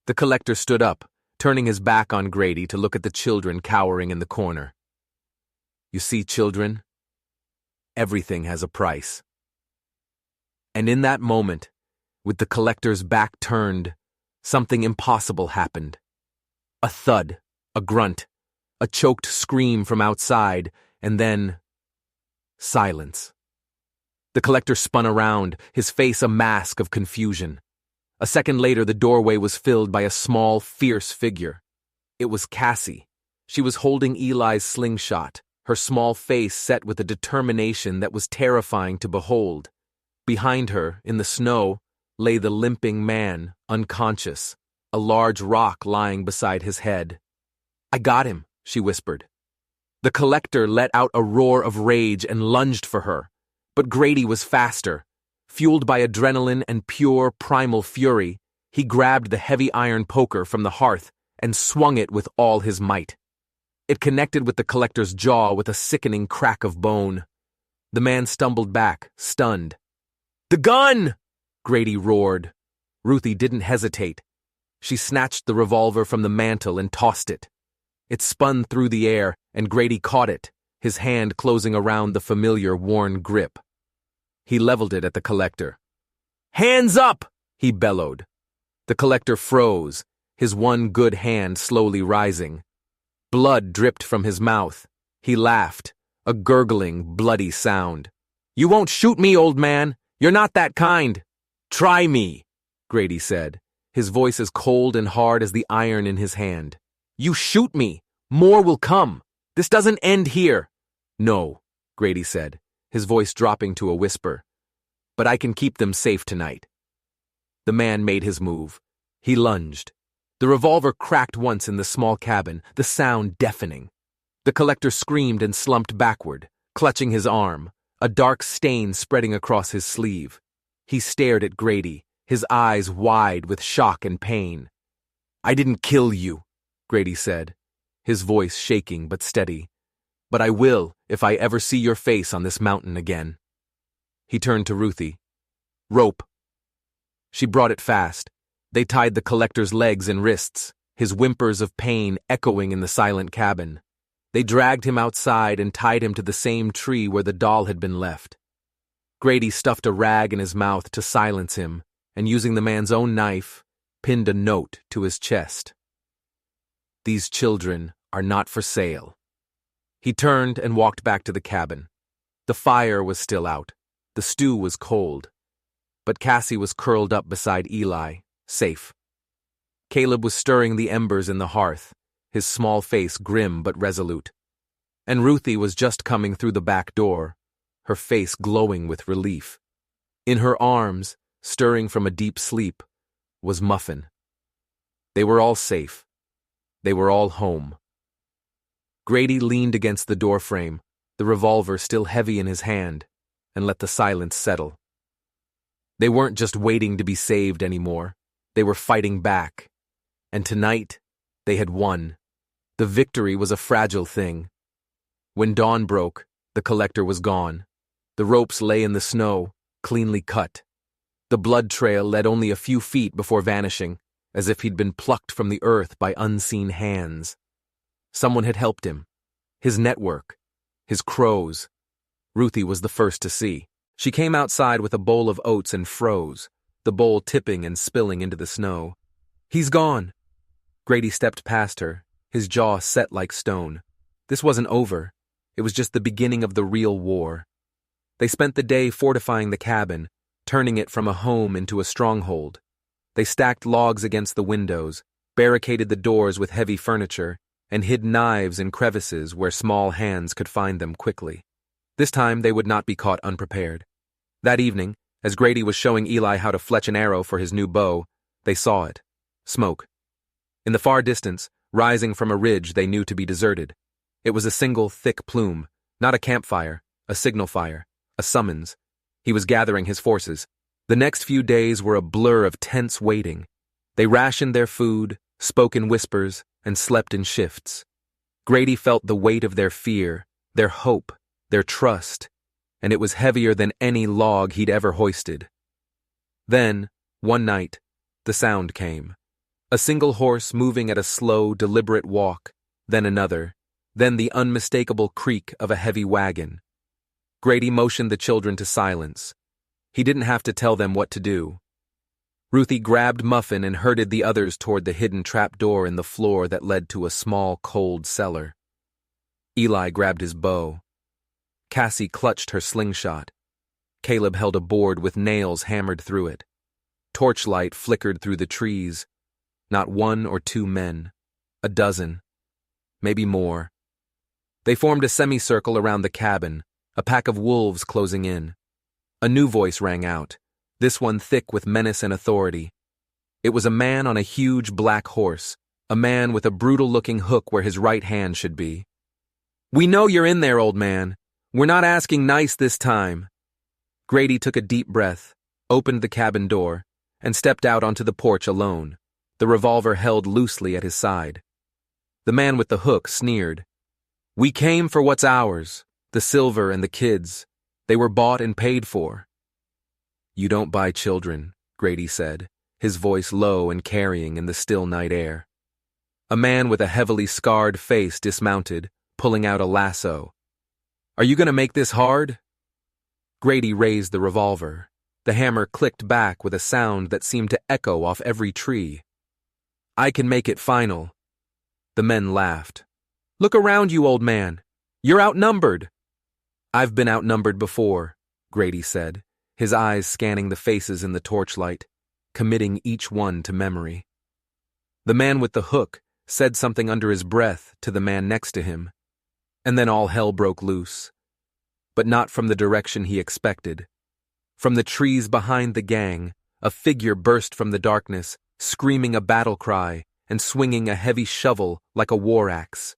The collector stood up, turning his back on Grady to look at the children cowering in the corner. You see, children, everything has a price. And in that moment, with the collector's back turned, something impossible happened. A thud, a grunt, a choked scream from outside, and then silence. The collector spun around, his face a mask of confusion. A second later, the doorway was filled by a small, fierce figure. It was Cassie. She was holding Eli's slingshot, her small face set with a determination that was terrifying to behold. Behind her, in the snow, lay the limping man, unconscious, a large rock lying beside his head. I got him, she whispered. The collector let out a roar of rage and lunged for her. But Grady was faster. Fueled by adrenaline and pure, primal fury, he grabbed the heavy iron poker from the hearth and swung it with all his might. It connected with the collector's jaw with a sickening crack of bone. The man stumbled back, stunned. The gun! Grady roared. Ruthie didn't hesitate. She snatched the revolver from the mantel and tossed it. It spun through the air, and Grady caught it, his hand closing around the familiar worn grip. He leveled it at the collector. Hands up! He bellowed. The collector froze, his one good hand slowly rising. Blood dripped from his mouth. He laughed, a gurgling, bloody sound. You won't shoot me, old man. You're not that kind. Try me, Grady said, his voice as cold and hard as the iron in his hand. You shoot me. More will come. This doesn't end here. No, Grady said, his voice dropping to a whisper. But I can keep them safe tonight. The man made his move. He lunged. The revolver cracked once in the small cabin, the sound deafening. The collector screamed and slumped backward, clutching his arm, a dark stain spreading across his sleeve. He stared at Grady, his eyes wide with shock and pain. I didn't kill you, Grady said, his voice shaking but steady. But I will if I ever see your face on this mountain again. He turned to Ruthie. Rope. She brought it fast. They tied the collector's legs and wrists, his whimpers of pain echoing in the silent cabin. They dragged him outside and tied him to the same tree where the doll had been left. Grady stuffed a rag in his mouth to silence him, and using the man's own knife, pinned a note to his chest. These children are not for sale. He turned and walked back to the cabin. The fire was still out. The stew was cold. But Cassie was curled up beside Eli, safe. Caleb was stirring the embers in the hearth, his small face grim but resolute. And Ruthie was just coming through the back door, her face glowing with relief. In her arms, stirring from a deep sleep, was Muffin. They were all safe. They were all home. Grady leaned against the doorframe, the revolver still heavy in his hand, and let the silence settle. They weren't just waiting to be saved anymore. They were fighting back. And tonight, they had won. The victory was a fragile thing. When dawn broke, the collector was gone. The ropes lay in the snow, cleanly cut. The blood trail led only a few feet before vanishing, as if he'd been plucked from the earth by unseen hands. Someone had helped him. His network. His crows. Ruthie was the first to see. She came outside with a bowl of oats and froze, the bowl tipping and spilling into the snow. He's gone. Grady stepped past her, his jaw set like stone. This wasn't over. It was just the beginning of the real war. They spent the day fortifying the cabin, turning it from a home into a stronghold. They stacked logs against the windows, barricaded the doors with heavy furniture, and hid knives in crevices where small hands could find them quickly. This time they would not be caught unprepared. That evening, as Grady was showing Eli how to fletch an arrow for his new bow, they saw it. Smoke. In the far distance, rising from a ridge they knew to be deserted. It was a single thick plume, not a campfire, a signal fire, a summons. He was gathering his forces. The next few days were a blur of tense waiting. They rationed their food, spoke in whispers, and slept in shifts. Grady felt the weight of their fear, their hope, their trust, and it was heavier than any log he'd ever hoisted. Then, one night, the sound came. A single horse moving at a slow, deliberate walk, then another, then the unmistakable creak of a heavy wagon. Grady motioned the children to silence. He didn't have to tell them what to do. Ruthie grabbed Muffin and herded the others toward the hidden trapdoor in the floor that led to a small, cold cellar. Eli grabbed his bow. Cassie clutched her slingshot. Caleb held a board with nails hammered through it. Torchlight flickered through the trees. Not 1 or 2 men. A dozen. Maybe more. They formed a semicircle around the cabin, a pack of wolves closing in. A new voice rang out, this one thick with menace and authority. It was a man on a huge black horse, a man with a brutal-looking hook where his right hand should be. "We know you're in there, old man. We're not asking nice this time." Grady took a deep breath, opened the cabin door, and stepped out onto the porch alone, the revolver held loosely at his side. The man with the hook sneered. "We came for what's ours, the silver and the kids. They were bought and paid for." "You don't buy children," Grady said, his voice low and carrying in the still night air. A man with a heavily scarred face dismounted, pulling out a lasso. "Are you going to make this hard?" Grady raised the revolver. The hammer clicked back with a sound that seemed to echo off every tree. "I can make it final." The men laughed. "Look around you, old man. You're outnumbered." "I've been outnumbered before," Grady said, his eyes scanning the faces in the torchlight, committing each one to memory. The man with the hook said something under his breath to the man next to him, and then all hell broke loose. But not from the direction he expected. From the trees behind the gang, a figure burst from the darkness, screaming a battle cry and swinging a heavy shovel like a war axe.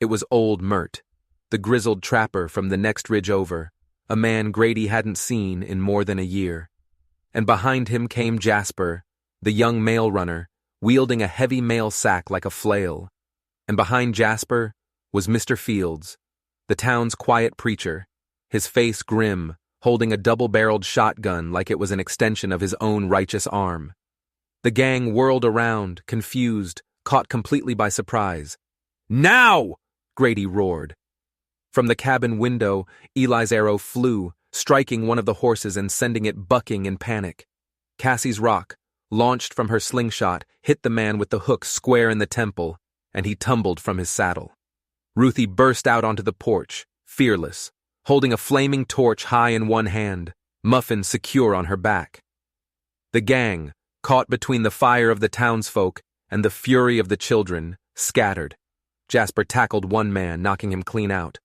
It was old Mert, the grizzled trapper from the next ridge over, a man Grady hadn't seen in more than a year. And behind him came Jasper, the young mail runner, wielding a heavy mail sack like a flail. And behind Jasper was Mr. Fields, the town's quiet preacher, his face grim, holding a double-barreled shotgun like it was an extension of his own righteous arm. The gang whirled around, confused, caught completely by surprise. "Now!" Grady roared. From the cabin window, Eli's arrow flew, striking one of the horses and sending it bucking in panic. Cassie's rock, launched from her slingshot, hit the man with the hook square in the temple, and he tumbled from his saddle. Ruthie burst out onto the porch, fearless, holding a flaming torch high in one hand, Muffin secure on her back. The gang, caught between the fire of the townsfolk and the fury of the children, scattered. Jasper tackled one man, knocking him clean out.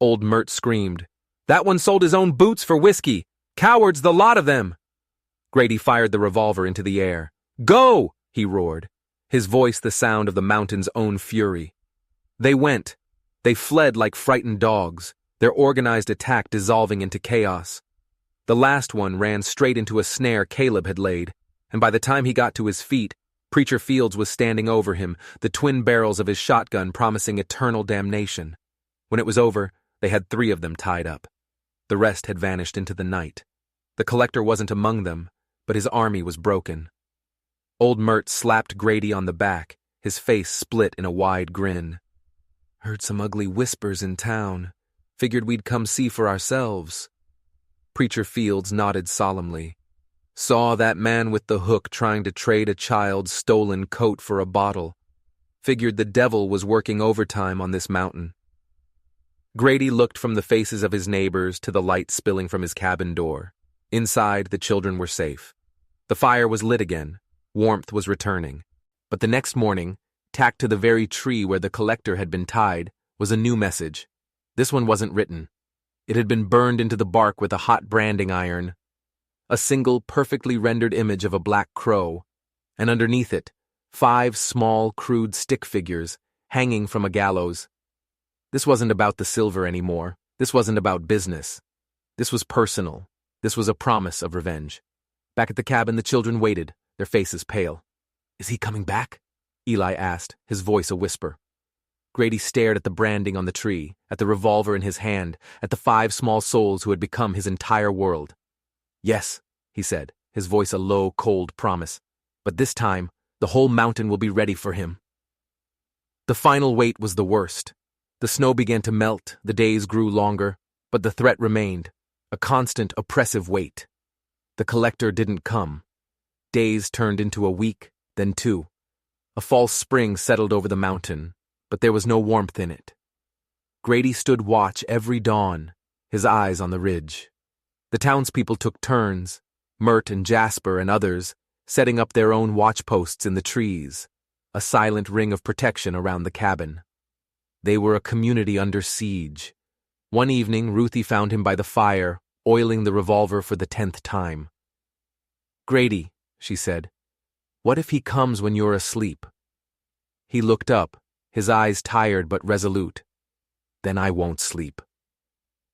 Old Mert screamed, "That one sold his own boots for whiskey! Cowards, the lot of them!" Grady fired the revolver into the air. "Go!" he roared, his voice the sound of the mountain's own fury. They went. They fled like frightened dogs, their organized attack dissolving into chaos. The last one ran straight into a snare Caleb had laid, and by the time he got to his feet, Preacher Fields was standing over him, the twin barrels of his shotgun promising eternal damnation. When it was over, they had 3 of them tied up. The rest had vanished into the night. The collector wasn't among them, but his army was broken. Old Mert slapped Grady on the back, his face split in a wide grin. "Heard some ugly whispers in town. Figured we'd come see for ourselves." Preacher Fields nodded solemnly. "Saw that man with the hook trying to trade a child's stolen coat for a bottle. Figured the devil was working overtime on this mountain." Grady looked from the faces of his neighbors to the light spilling from his cabin door. Inside, the children were safe. The fire was lit again. Warmth was returning. But the next morning, tacked to the very tree where the collector had been tied, was a new message. This one wasn't written. It had been burned into the bark with a hot branding iron. A single, perfectly rendered image of a black crow, and underneath it, 5 small, crude stick figures hanging from a gallows. This wasn't about the silver anymore. This wasn't about business. This was personal. This was a promise of revenge. Back at the cabin, the children waited, their faces pale. "Is he coming back?" Eli asked, his voice a whisper. Grady stared at the branding on the tree, at the revolver in his hand, at the 5 small souls who had become his entire world. "Yes," he said, his voice a low, cold promise. "But this time, the whole mountain will be ready for him." The final wait was the worst. The snow began to melt, the days grew longer, but the threat remained, a constant, oppressive wait. The collector didn't come. Days turned into a week, then 2. A false spring settled over the mountain, but there was no warmth in it. Grady stood watch every dawn, his eyes on the ridge. The townspeople took turns, Mert and Jasper and others, setting up their own watchposts in the trees, a silent ring of protection around the cabin. They were a community under siege. One evening, Ruthie found him by the fire, oiling the revolver for the 10th time. "Grady," she said, "what if he comes when you're asleep?" He looked up, his eyes tired but resolute. "Then I won't sleep."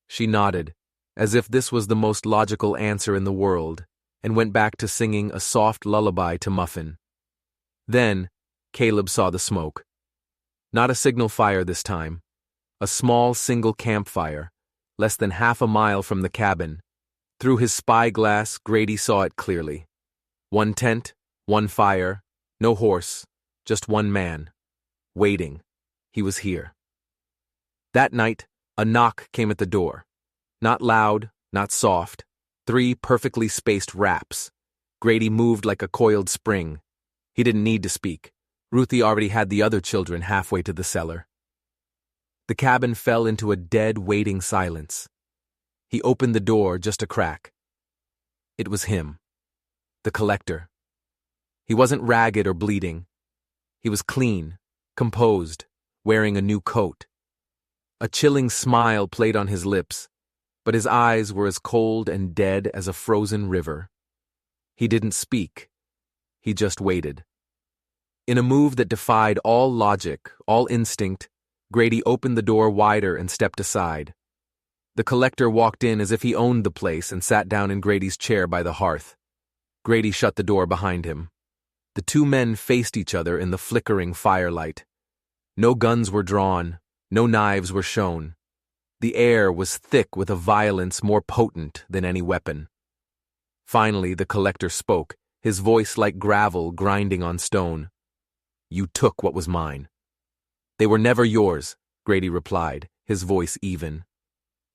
She nodded, as if this was the most logical answer in the world, and went back to singing a soft lullaby to Muffin. Then, Caleb saw the smoke. Not a signal fire this time. A small single campfire, less than half a mile from the cabin. Through his spyglass, Grady saw it clearly. 1 tent, 1 fire, no horse, just 1 man. Waiting. He was here. That night, a knock came at the door. Not loud, not soft. 3 perfectly spaced raps. Grady moved like a coiled spring. He didn't need to speak. Ruthie already had the other children halfway to the cellar. The cabin fell into a dead, waiting silence. He opened the door just a crack. It was him. The collector. He wasn't ragged or bleeding. He was clean, composed, wearing a new coat. A chilling smile played on his lips, but his eyes were as cold and dead as a frozen river. He didn't speak. He just waited. In a move that defied all logic, all instinct, Grady opened the door wider and stepped aside. The collector walked in as if he owned the place and sat down in Grady's chair by the hearth. Grady shut the door behind him. The 2 men faced each other in the flickering firelight. No guns were drawn, no knives were shown. The air was thick with a violence more potent than any weapon. Finally, the collector spoke, his voice like gravel grinding on stone. "You took what was mine." "They were never yours," Grady replied, his voice even.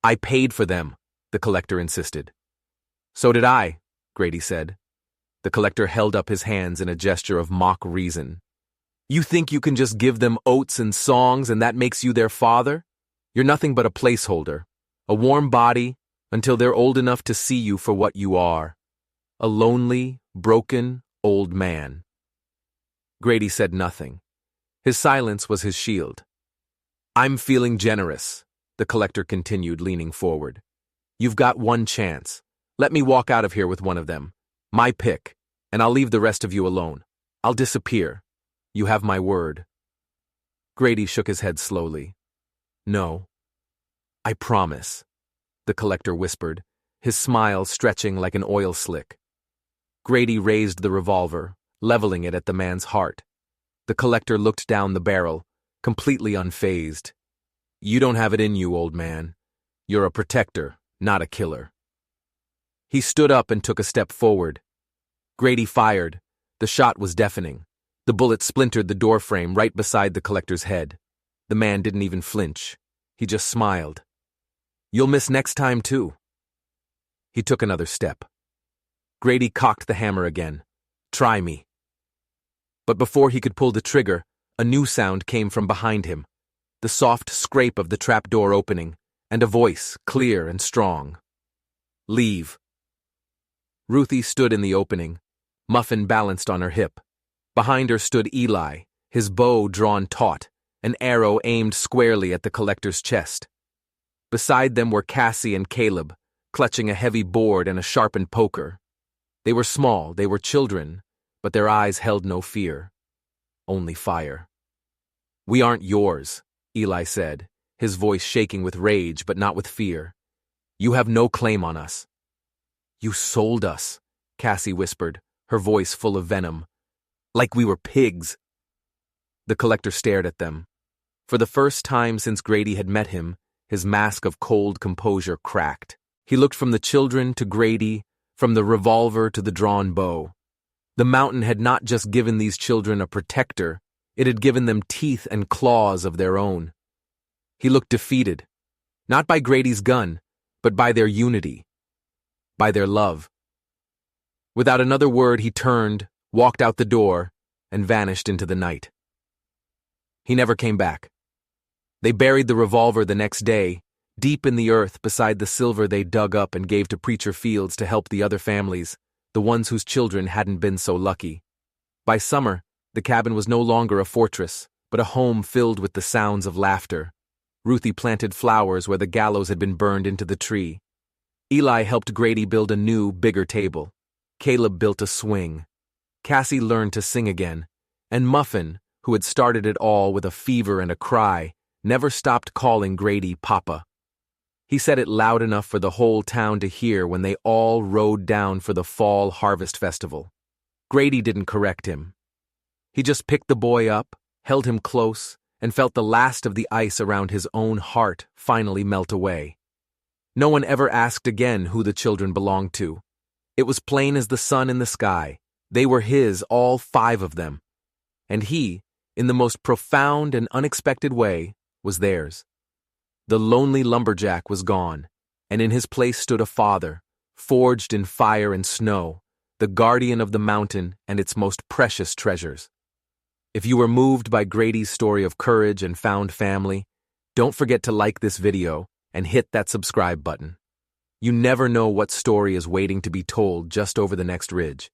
"I paid for them," the collector insisted. "So did I," Grady said. The collector held up his hands in a gesture of mock reason. "You think you can just give them oats and songs and that makes you their father? You're nothing but a placeholder, a warm body, until they're old enough to see you for what you are. A lonely, broken, old man." Grady said nothing. His silence was his shield. "I'm feeling generous," the collector continued, leaning forward. "You've got 1 chance. Let me walk out of here with one of them. My pick, and I'll leave the rest of you alone. I'll disappear. You have my word." Grady shook his head slowly. "No. I promise," the collector whispered, his smile stretching like an oil slick. Grady raised the revolver, leveling it at the man's heart. The collector looked down the barrel, completely unfazed. "You don't have it in you, old man. You're a protector, not a killer." He stood up and took a step forward. Grady fired. The shot was deafening. The bullet splintered the doorframe right beside the collector's head. The man didn't even flinch. He just smiled. "You'll miss next time, too." He took another step. Grady cocked the hammer again. "Try me." But before he could pull the trigger, a new sound came from behind him, the soft scrape of the trapdoor opening, and a voice, clear and strong. "Leave." Ruthie stood in the opening, Muffin balanced on her hip. Behind her stood Eli, his bow drawn taut, an arrow aimed squarely at the collector's chest. Beside them were Cassie and Caleb, clutching a heavy board and a sharpened poker. They were small, they were children, but their eyes held no fear, only fire. "We aren't yours," Eli said, his voice shaking with rage but not with fear. "You have no claim on us." "You sold us," Cassie whispered, her voice full of venom. "Like we were pigs." The collector stared at them. For the first time since Grady had met him, his mask of cold composure cracked. He looked from the children to Grady, from the revolver to the drawn bow. The mountain had not just given these children a protector, it had given them teeth and claws of their own. He looked defeated, not by Grady's gun, but by their unity, by their love. Without another word, he turned, walked out the door, and vanished into the night. He never came back. They buried the revolver the next day, deep in the earth beside the silver they dug up and gave to Preacher Fields to help the other families, the ones whose children hadn't been so lucky. By summer, the cabin was no longer a fortress, but a home filled with the sounds of laughter. Ruthie planted flowers where the gallows had been burned into the tree. Eli helped Grady build a new, bigger table. Caleb built a swing. Cassie learned to sing again, and Muffin, who had started it all with a fever and a cry, never stopped calling Grady Papa. He said it loud enough for the whole town to hear when they all rode down for the fall harvest festival. Grady didn't correct him. He just picked the boy up, held him close, and felt the last of the ice around his own heart finally melt away. No one ever asked again who the children belonged to. It was plain as the sun in the sky. They were his, all 5 of them. And he, in the most profound and unexpected way, was theirs. The lonely lumberjack was gone, and in his place stood a father, forged in fire and snow, the guardian of the mountain and its most precious treasures. If you were moved by Grady's story of courage and found family, don't forget to like this video and hit that subscribe button. You never know what story is waiting to be told just over the next ridge.